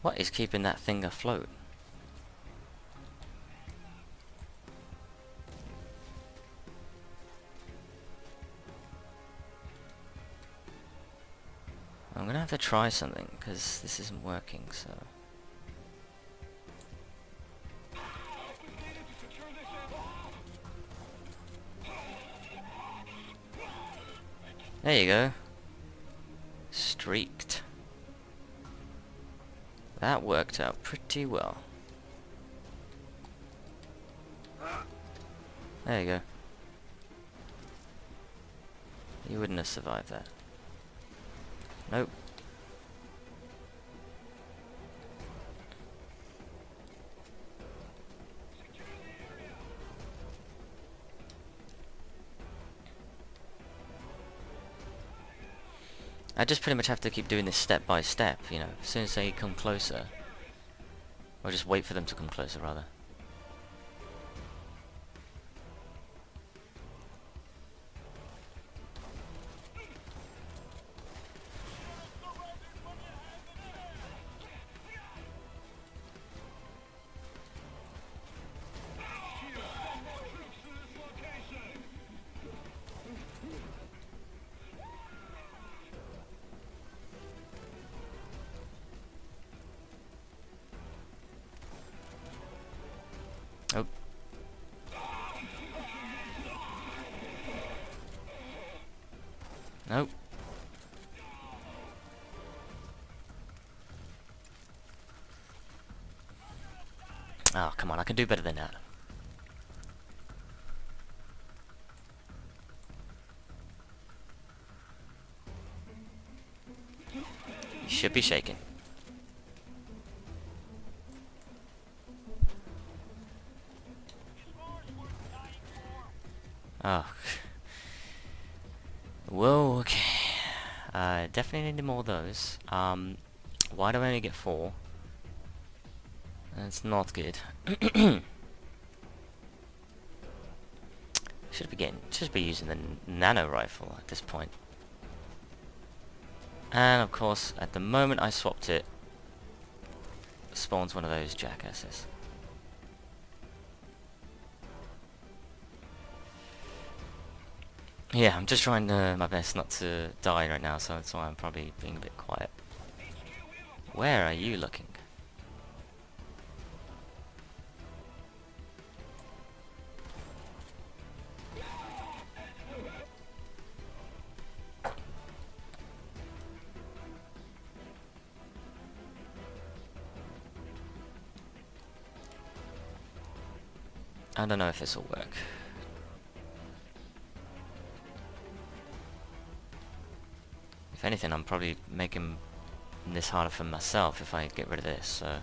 What is keeping that thing afloat? have to try something, because this isn't working, so... There you go. Streaked. That worked out pretty well. There you go. You wouldn't have survived that. Nope. I just pretty much have to keep doing this step by step, you know. As soon as they come closer, or just wait for them to come closer, rather. Oh. Nope. Oh, come on, I can do better than that. You should be shaking. Oh. Whoa, okay. Definitely need more of those. Why do I only get 4? That's not good. Should be using the nano rifle at this point. And of course, at the moment I swapped it, spawns one of those jackasses. Yeah, I'm just trying my best not to die right now, so that's why I'm probably being a bit quiet. Where are you looking? I don't know if this will work. If anything, I'm probably making this harder for myself if I get rid of this, so...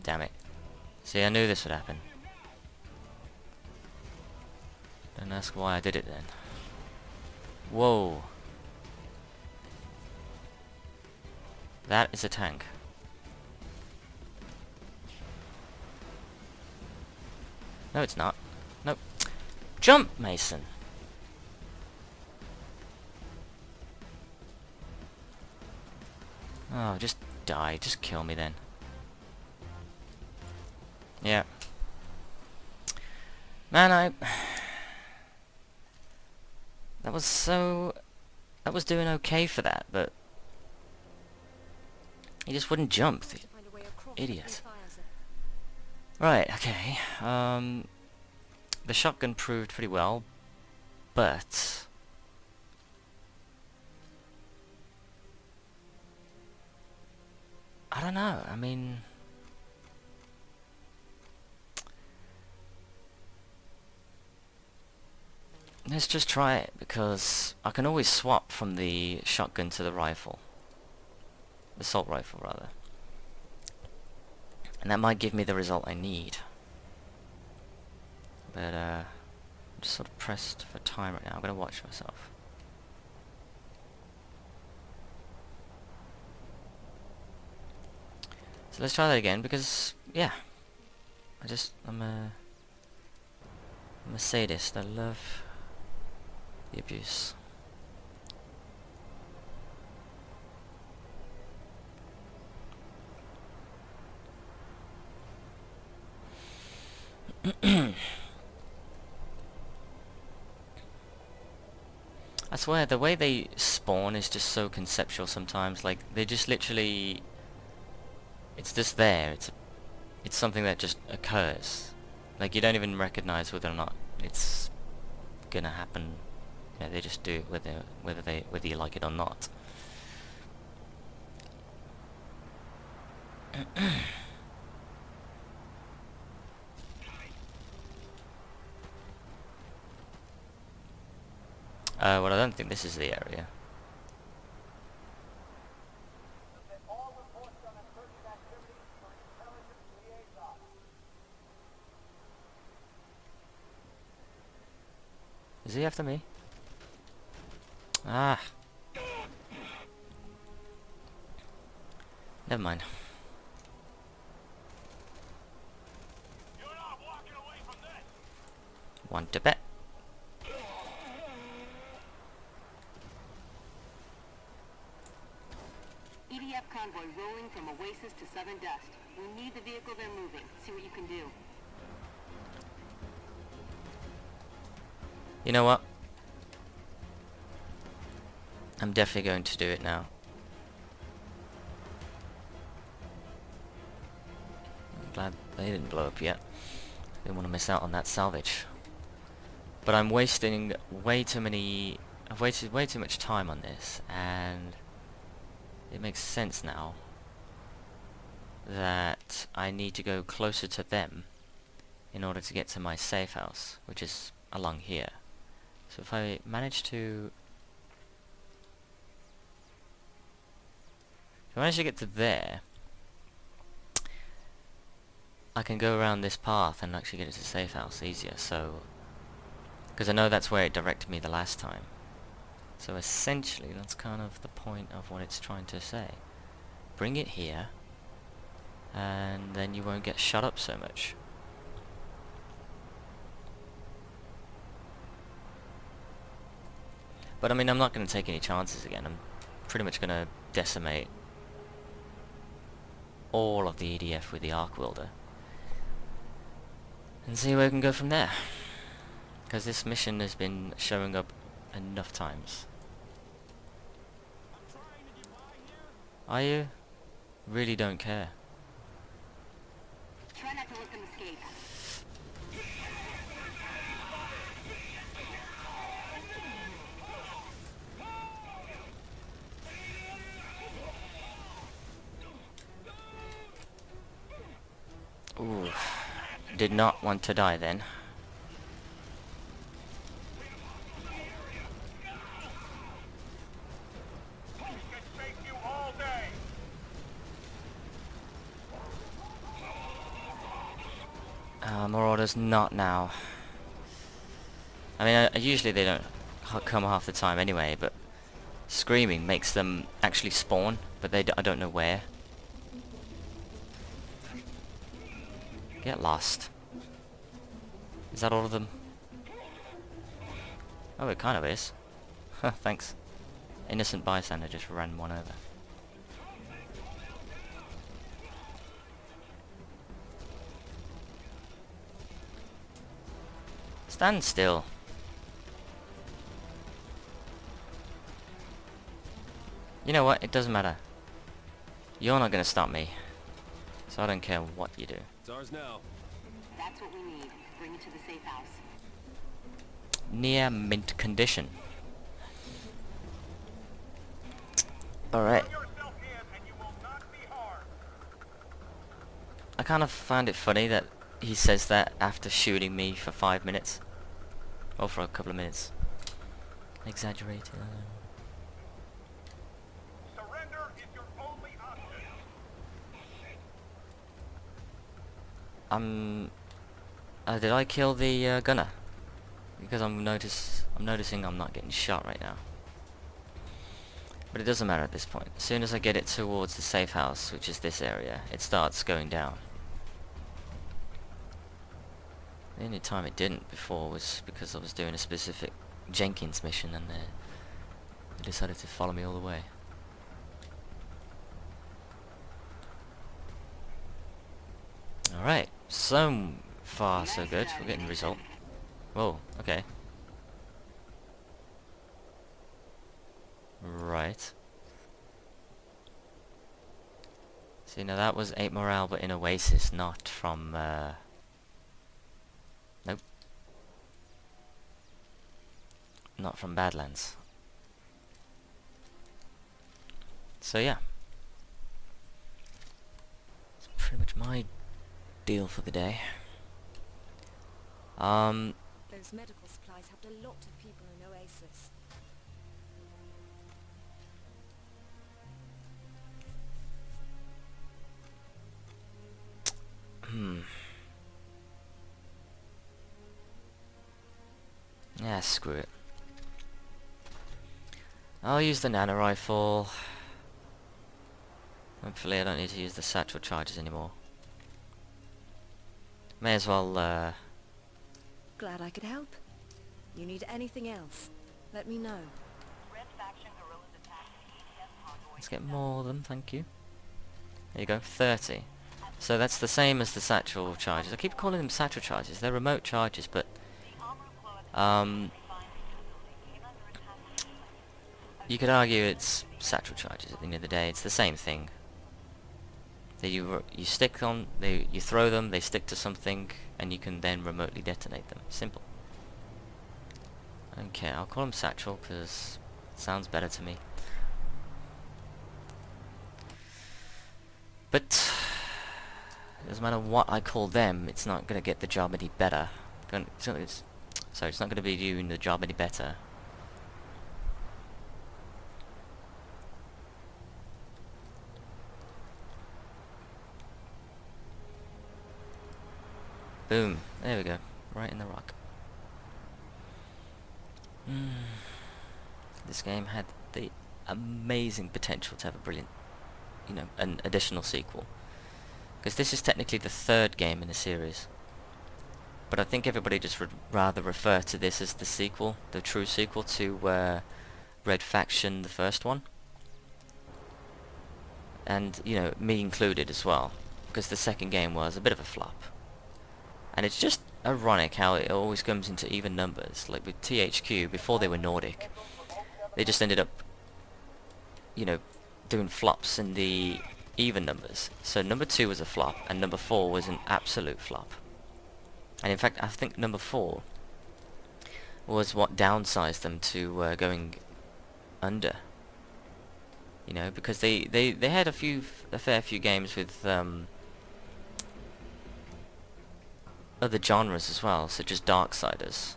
Damn it. See, I knew this would happen. Don't ask why I did it then. Whoa. That is a tank. No, it's not. Nope. Jump, Mason! Oh, just die. Just kill me then. Yeah. Man, that was doing okay for that, but he just wouldn't jump, the idiot. Right, okay. The shotgun proved pretty well, but I don't know, I mean... Let's just try it, because I can always swap from the shotgun to the rifle. The assault rifle, rather. And that might give me the result I need. But, I'm just sort of pressed for time right now. I'm going to watch myself. So let's try that again, because, yeah. I'm a sadist. I love the abuse. I swear, the way they spawn is just so conceptual sometimes. Like, they just literally... It's just there. It's something that just occurs. Like, you don't even recognize whether or not it's gonna happen. Yeah, they just do it whether you like it or not. Well, I don't think this is the area. Is he after me? Ah. Never mind. You're not walking away from this. Want to bet? EDF convoy rolling from Oasis to Southern Dust. We need the vehicle they're moving. See what you can do. You know what? I'm definitely going to do it now. I'm glad they didn't blow up yet. Didn't want to miss out on that salvage. But I'm wasting way too many... I've wasted way too much time on this, and it makes sense now that I need to go closer to them in order to get to my safe house, which is along here. So if I manage to... If I manage to get to there, I can go around this path and actually get to the safe house easier, so... Because I know that's where it directed me the last time. So essentially, that's kind of the point of what it's trying to say. Bring it here, and then you won't get shut up so much. But I mean, I'm not going to take any chances again. I'm pretty much going to decimate all of the EDF with the arc welder and see where we can go from there. Because this mission has been showing up enough times. Are you? Really don't care. Try not to let them escape. Ooh. Did not want to die then. More orders, not now. I mean, usually they don't come half the time anyway, but screaming makes them actually spawn, but I don't know where. Get lost. Is that all of them? Oh, it kind of is. Thanks. Innocent bystander just ran one over. Stand still. You know what? It doesn't matter. You're not gonna stop me. So I don't care what you do. It's ours now. That's what we need. Bring it to the safe house. Near mint condition. Alright. I kind of find it funny that he says that after shooting me for 5 minutes. Or for a couple of minutes. Exaggerated. Surrender is your only option. Did I kill the gunner? Because I'm noticing I'm not getting shot right now. But it doesn't matter at this point. As soon as I get it towards the safe house, which is this area, it starts going down. The only time it didn't before was because I was doing a specific Jenkins mission and they decided to follow me all the way. Alright, so far so good. We're getting the result. Whoa, okay. Right. See, now that was 8 morale, but in Oasis, not from, nope. Not from Badlands. So yeah. That's pretty much my deal for the day. Those medical supplies helped a lot of people in Oasis. Yeah, screw it. I'll use the nano rifle. Hopefully I don't need to use the satchel charges anymore. May as well, Glad I could help. You need anything else? Let me know. let's get more of them, thank you. There you go, 30. So that's the same as the satchel charges. I keep calling them satchel charges. They're remote charges, but you could argue it's satchel charges at the end of the day. It's the same thing. You stick on, you throw them, they stick to something, and you can then remotely detonate them. Simple. Okay, I'll call them satchel because it sounds better to me. But doesn't matter what I call them, it's not going to get the job any better. It's not going to be doing the job any better. Boom. There we go. Right in the rock. This game had the amazing potential to have a brilliant, an additional sequel. Because this is technically the 3rd game in the series. But I think everybody just would rather refer to this as the sequel, the true sequel to Red Faction, the first one. And, me included as well. Because the 2nd game was a bit of a flop. And it's just ironic how it always comes into even numbers. Like with THQ, before they were Nordic, they just ended up, doing flops in the even numbers. So number 2 was a flop, and number 4 was an absolute flop. And in fact, I think number 4 was what downsized them to going under. Because they had a fair few games with other genres as well, such as Darksiders,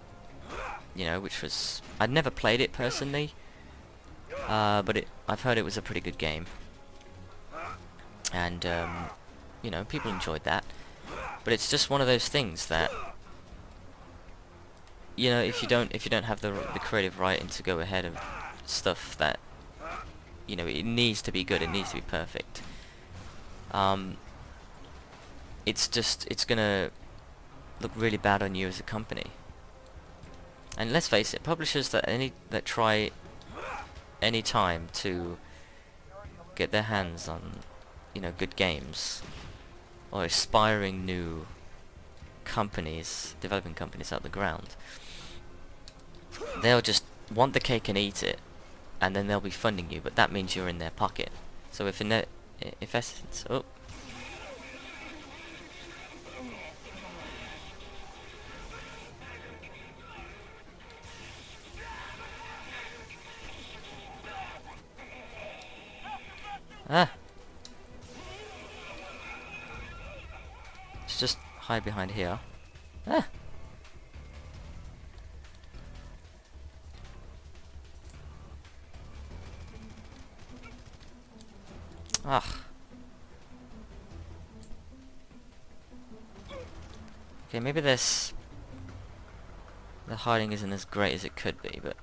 which was, I'd never played it personally, but I've heard it was a pretty good game, and people enjoyed that. But it's just one of those things that, if you don't have the creative writing to go ahead of stuff that, it needs to be good, it needs to be perfect. It's gonna look really bad on you as a company. And let's face it, publishers that try any time to get their hands on, good games, or aspiring new companies, developing companies out the ground, they'll just want the cake and eat it, and then they'll be funding you, but that means you're in their pocket. So if essence, oh. Ah! Let's just hide behind here. Ah! Ugh. Okay, maybe the hiding isn't as great as it could be, but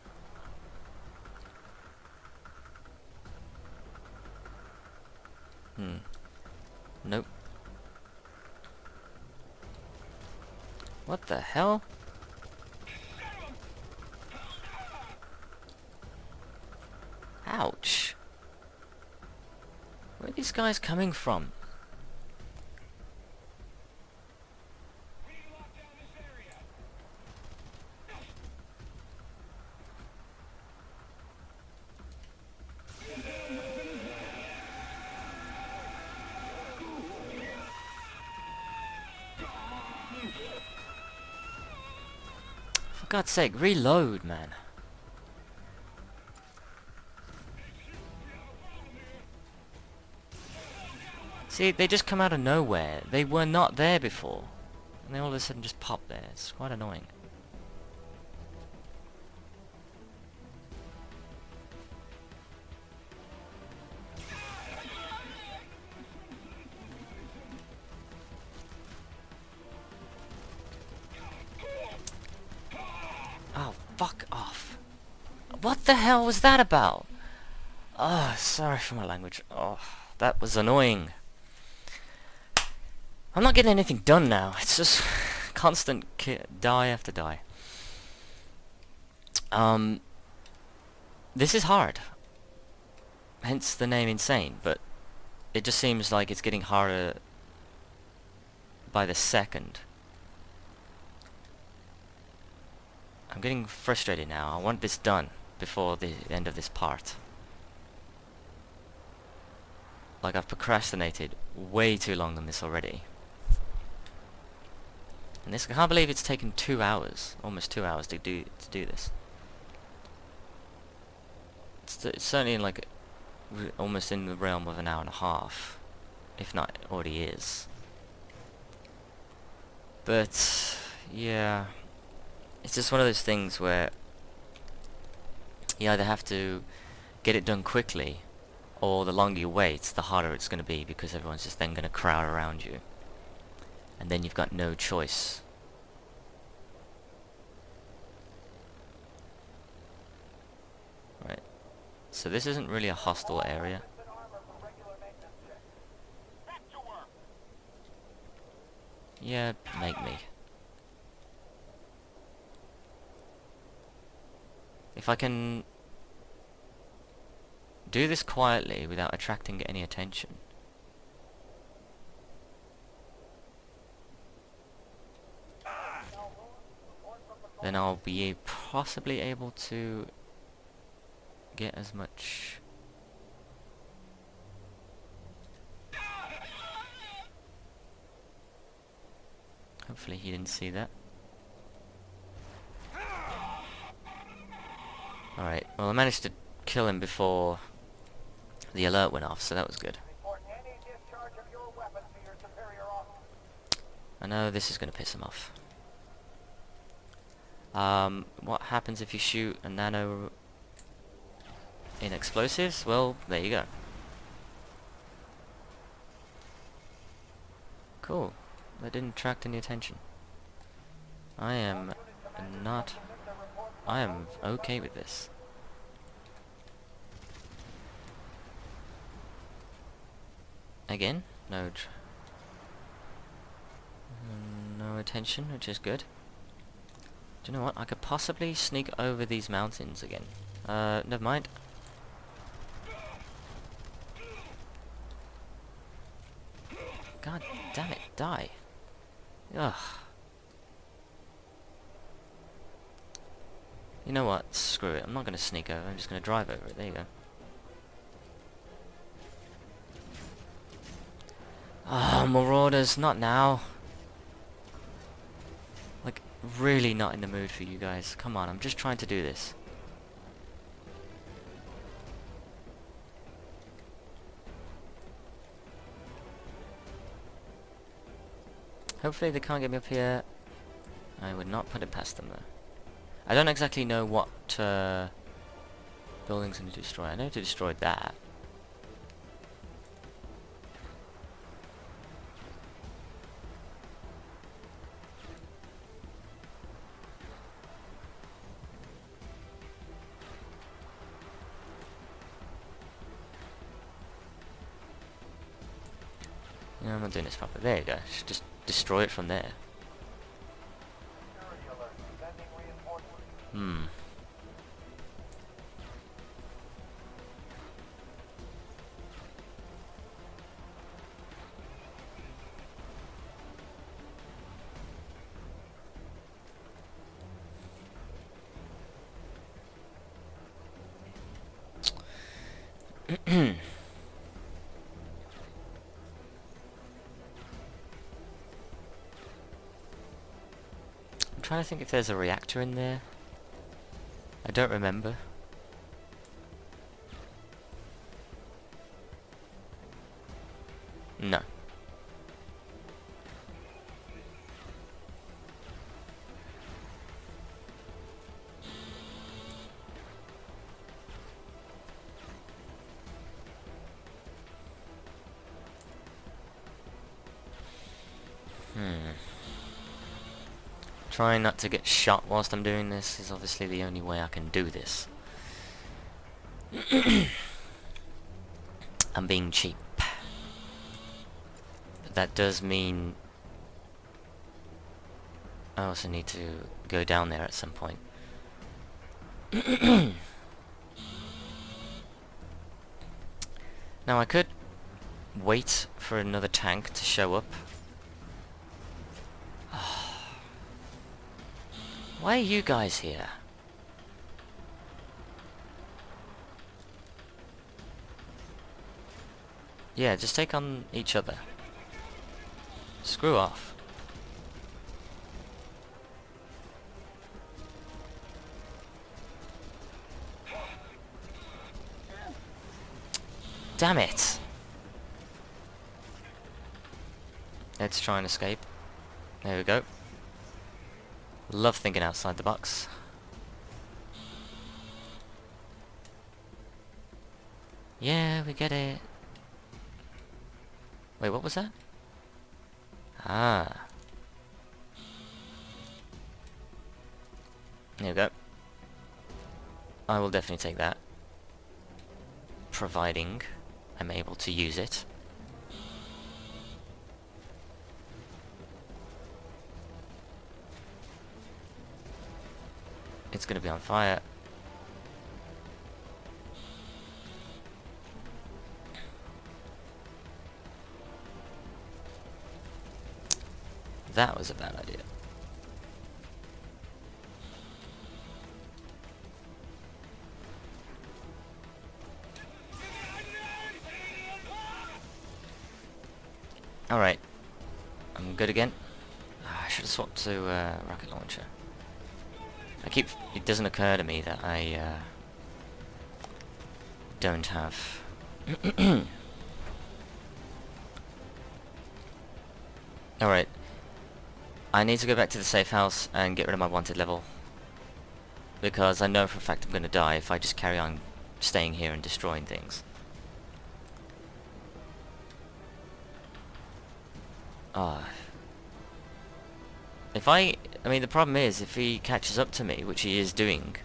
nope. What the hell? Ouch. Where are these guys coming from? We need to lock down this area. For God's sake, reload, man. See, they just come out of nowhere. They were not there before. And they all of a sudden just pop there. It's quite annoying. Oh, fuck off. What the hell was that about? Oh, sorry for my language. Oh, that was annoying. I'm not getting anything done now. It's just constant die after die. This is hard. Hence the name Insane, but it just seems like it's getting harder by the second. I'm getting frustrated now. I want this done before the end of this part. Like, I've procrastinated way too long on this already. And this, I can't believe it's taken 2 hours, almost 2 hours to do this. It's certainly in like almost in the realm of an hour and a half, if not already is. But yeah, it's just one of those things where you either have to get it done quickly, or the longer you wait, the harder it's going to be, because everyone's just then going to crowd around you. And then you've got no choice. Right. So this isn't really a hostile area. Yeah, make me. If I can do this quietly without attracting any attention, then I'll be possibly able to get as much. Hopefully he didn't see that. Alright, well I managed to kill him before the alert went off, so that was good. I know this is going to piss him off. What happens if you shoot a nano in explosives? Well, there you go. Cool. That didn't attract any attention. I am okay with this. Again, no attention, which is good. Do you know what? I could possibly sneak over these mountains again. Never mind. God damn it, die. Ugh. You know what? Screw it. I'm not going to sneak over. I'm just going to drive over it. There you go. Ah, Marauders, not now. Like, really not in the mood for you guys. Come on, I'm just trying to do this. Hopefully they can't get me up here. I would not put it past them though. I don't exactly know what buildings I need to destroy. I know to destroy that. No, I'm not doing this properly. There you go. Just destroy it from there. Hmm. I'm trying to think if there's a reactor in there. I don't remember. No. Trying not to get shot whilst I'm doing this is obviously the only way I can do this. I'm being cheap. But that does mean I also need to go down there at some point. Now I could wait for another tank to show up. Why are you guys here? Yeah, just take on each other. Screw off. Damn it! Let's try and escape. There we go. Love thinking outside the box. Yeah, we get it. Wait, what was that? Ah. There we go. I will definitely take that. Providing I'm able to use it. It's gonna be on fire. That was a bad idea. Alright. I'm good again. I should have swapped to rocket launcher. It doesn't occur to me that I don't have Alright. I need to go back to the safe house and get rid of my wanted level. Because I know for a fact I'm gonna die if I just carry on staying here and destroying things. Ah. I mean, the problem is, if he catches up to me, which he is doing,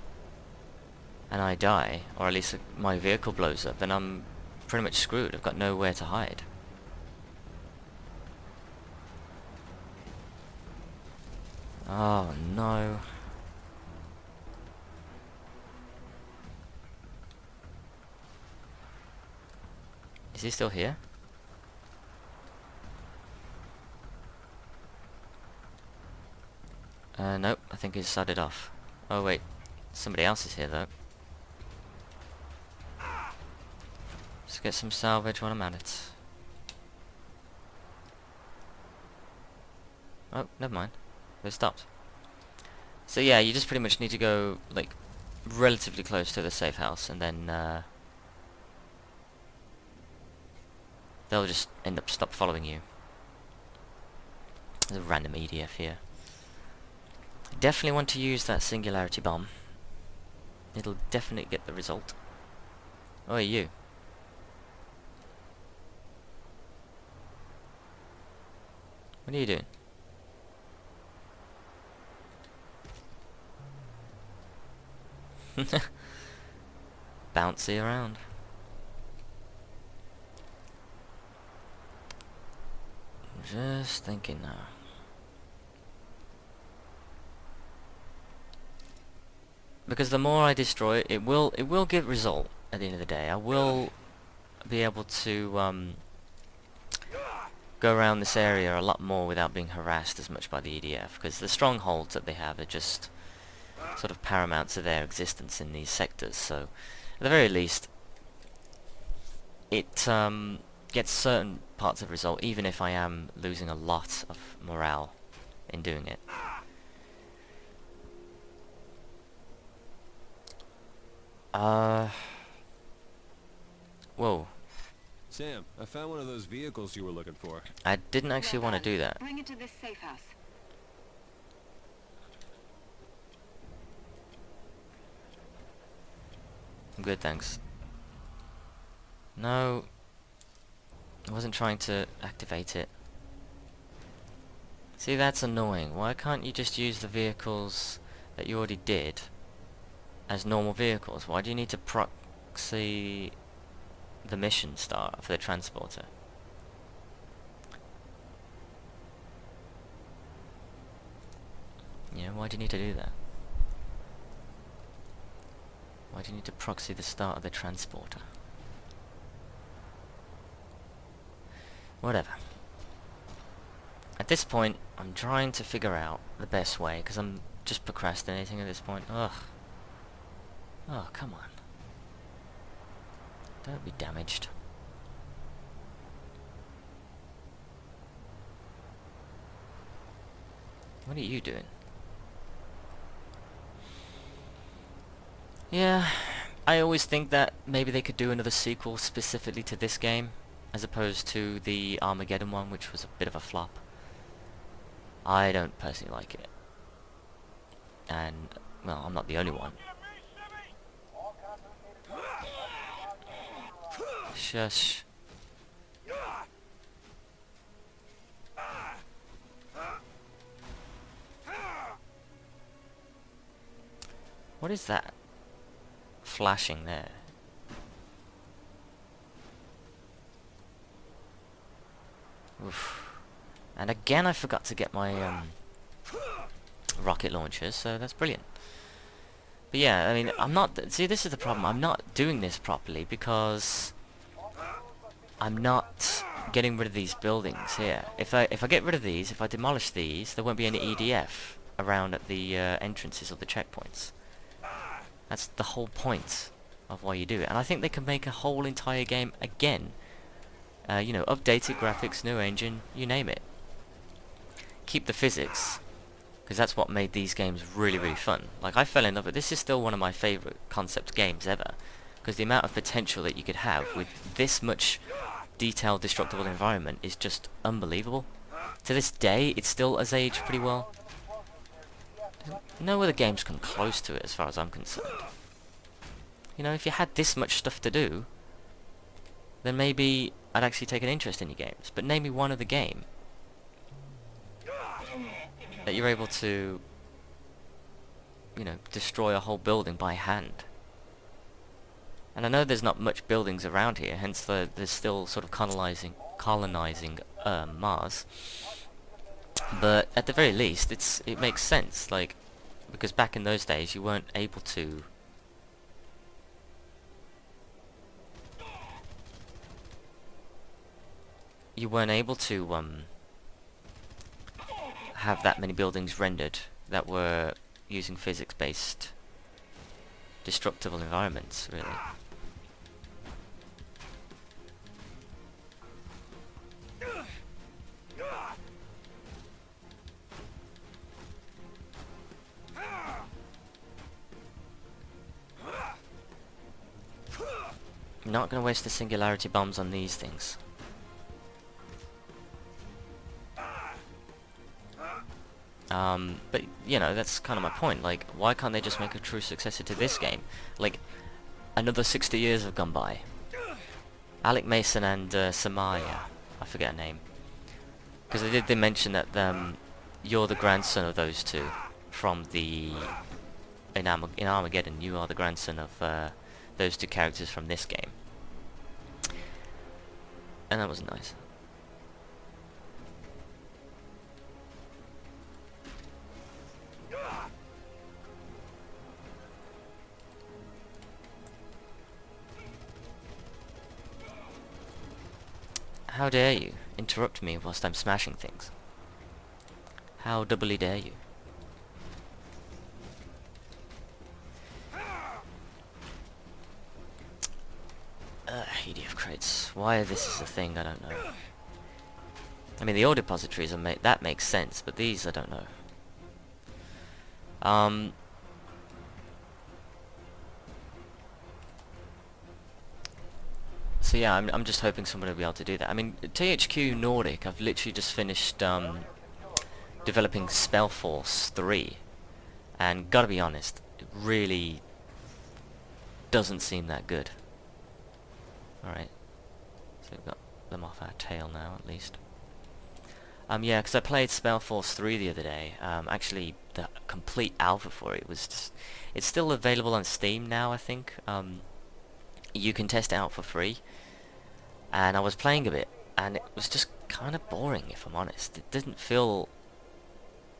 and I die, or at least my vehicle blows up, then I'm pretty much screwed. I've got nowhere to hide. Oh, no. Is he still here? Nope, I think he's started off. Oh wait, somebody else is here though. Let's get some salvage while I'm at it. Oh, never mind. They stopped. So yeah, you just pretty much need to go, like, relatively close to the safe house, and then, they'll just end up stop following you. There's a random EDF here. Definitely want to use that singularity bomb. It'll definitely get the result. Oh, you. What are you doing? Bouncy around. Just thinking now. because the more I destroy it, it will give result at the end of the day. I will be able to go around this area a lot more without being harassed as much by the EDF, because the strongholds that they have are just sort of paramount to their existence in these sectors. So at the very least, it gets certain parts of result, even if I am losing a lot of morale in doing it. Whoa. Sam, I found one of those vehicles you were looking for. I didn't actually want to do that. Bring it to this safe house. I'm good, thanks. No, I wasn't trying to activate it. See, that's annoying. Why can't you just use the vehicles that you already did as normal vehicles? Why do you need to proxy the mission start for the transporter? Yeah, why do you need to do that? Why do you need to proxy the start of the transporter? Whatever. At this point, I'm trying to figure out the best way, because I'm just procrastinating at this point. Ugh. Oh, come on. Don't be damaged. What are you doing? Yeah, I always think that maybe they could do another sequel specifically to this game, as opposed to the Armageddon one, which was a bit of a flop. I don't personally like it. And, well, I'm not the only one. Shush. What is that flashing there? Oof. And again I forgot to get my rocket launchers, so that's brilliant. But yeah, I mean, I'm not... See, this is the problem. I'm not doing this properly because I'm not getting rid of these buildings here. If I get rid of these, if I demolish these, there won't be any EDF around at the entrances of the checkpoints. That's the whole point of why you do it. And I think they can make a whole entire game again. You know, updated graphics, new engine, you name it. Keep the physics, because that's what made these games really, really fun. Like, I fell in love with this. Is still one of my favourite concept games ever, because the amount of potential that you could have with this much detailed, destructible environment is just unbelievable. To this day, it still has aged pretty well. No other games come close to it, as far as I'm concerned. You know, if you had this much stuff to do, then maybe I'd actually take an interest in your games. But name me one other game that you're able to, you know, destroy a whole building by hand. And I know there's not much buildings around here, hence there's still sort of colonizing Mars. But at the very least, it makes sense, like, because back in those days you weren't able to have that many buildings rendered that were using physics-based destructible environments, really. I'm not going to waste the singularity bombs on these things. But, you know, that's kind of my point. Like, why can't they just make a true successor to this game? Like, another 60 years have gone by. Alec Mason and Samaya, I forget her name. Because they mention that you're the grandson of those two from the... In Armageddon, you are the grandson of those two characters from this game. And that was nice. How dare you interrupt me whilst I'm smashing things? How doubly dare you? EDF crates. Why this is a thing, I don't know. I mean, the ore depositories are that makes sense, but these I don't know. So yeah, I'm just hoping someone will be able to do that. I mean, THQ Nordic, I've literally just finished developing Spellforce 3, and gotta be honest, it really doesn't seem that good. Alright, so we've got them off our tail now, at least. Yeah, because I played Spellforce 3 the other day. Actually, the complete alpha for it was just... It's still available on Steam now, I think. You can test it out for free. And I was playing a bit, and it was just kind of boring, if I'm honest. It didn't feel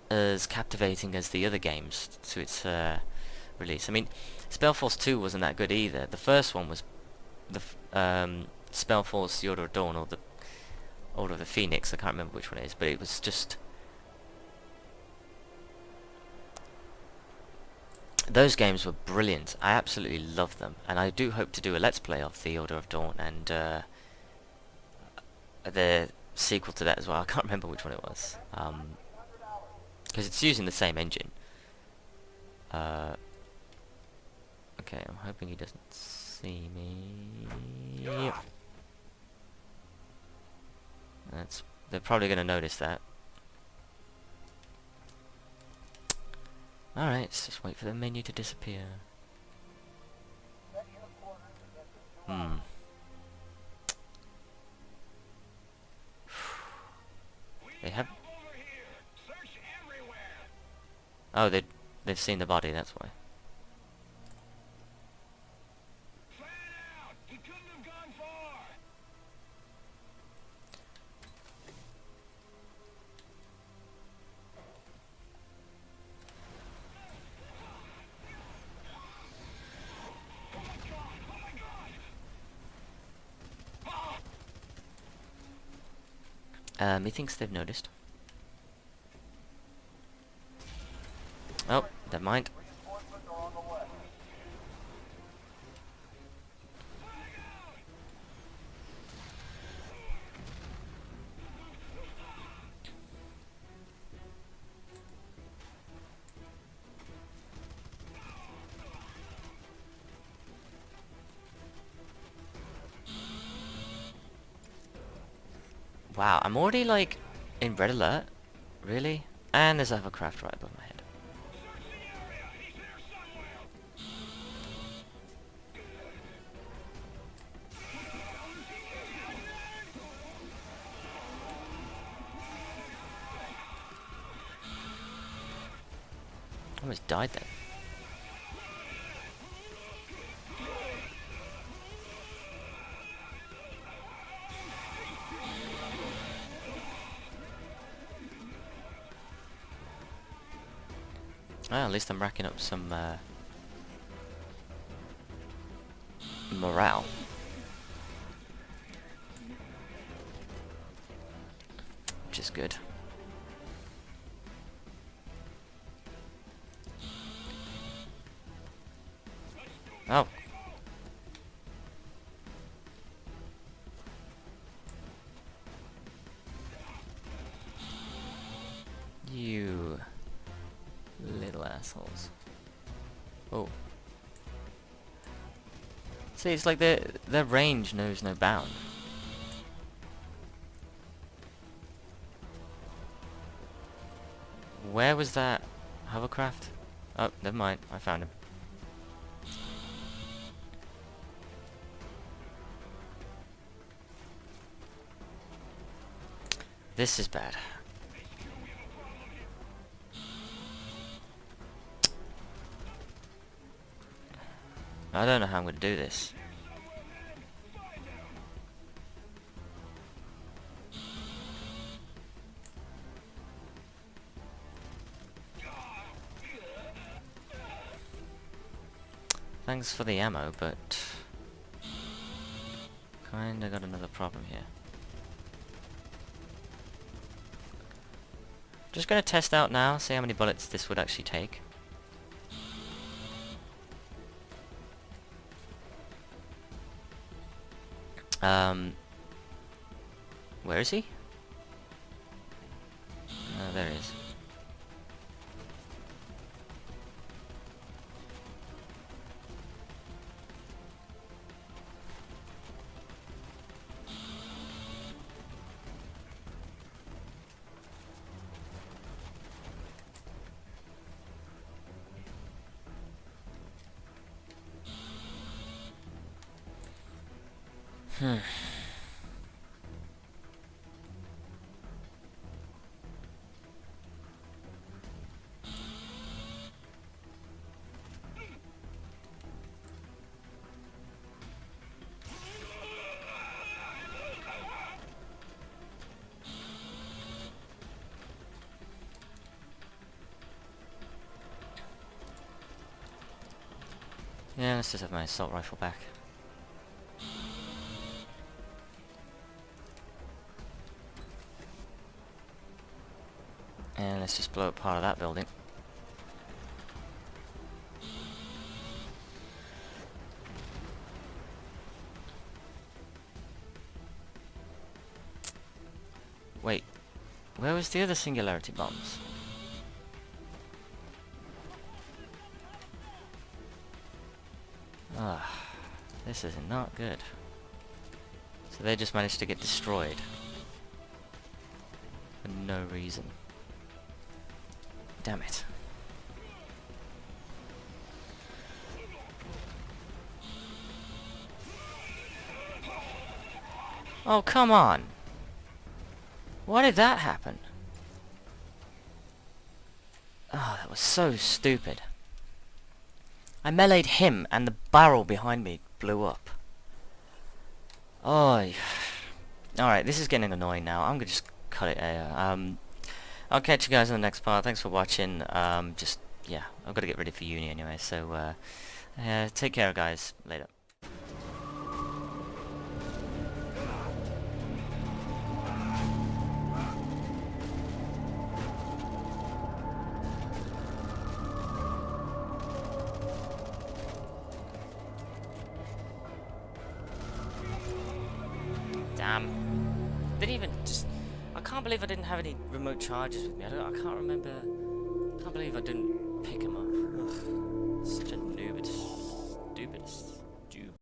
as captivating as the other games to its release. I mean, Spellforce 2 wasn't that good either. The first one was the Spellforce The Order of Dawn, or the Order of the Phoenix, I can't remember which one it is, but it was just... Those games were brilliant. I absolutely loved them, and I do hope to do a Let's Play of The Order of Dawn, and the sequel to that as well. I can't remember which one it was, because it's using the same engine. Okay, I'm hoping he doesn't see me. They're probably going to notice that. Alright, let's just wait for the menu to disappear. They have... Oh, they've seen the body, that's why. He thinks they've noticed. Oh, never mind. Wow, I'm already like in red alert? Really? And there's a hovercraft right above my head. Almost died then. Well, at least I'm racking up some morale. Which is good. Oh. You little assholes. Oh. See, it's like their range knows no bound. Where was that hovercraft? Oh, never mind. I found him. This is bad. I don't know how I'm going to do this. Thanks for the ammo, but kinda got another problem here. Just gonna test out now, see how many bullets this would actually take. Where is he? Oh, there he is. Yeah, let's just have my assault rifle back. And let's just blow up part of that building. Wait, where was the other singularity bombs? Ah, this is not good. So they just managed to get destroyed. For no reason. Damn it. Oh, come on! Why did that happen? Oh, that was so stupid. I meleeed him and the barrel behind me blew up. Oh, alright, this is getting annoying now. I'm gonna just cut it here. I'll catch you guys in the next part. Thanks for watching. Yeah, I've got to get ready for uni anyway, so take care guys. Later. Damn. Didn't even just... I can't believe I didn't have any remote charges with me. I can't remember... I can't believe I didn't pick them up. Ugh.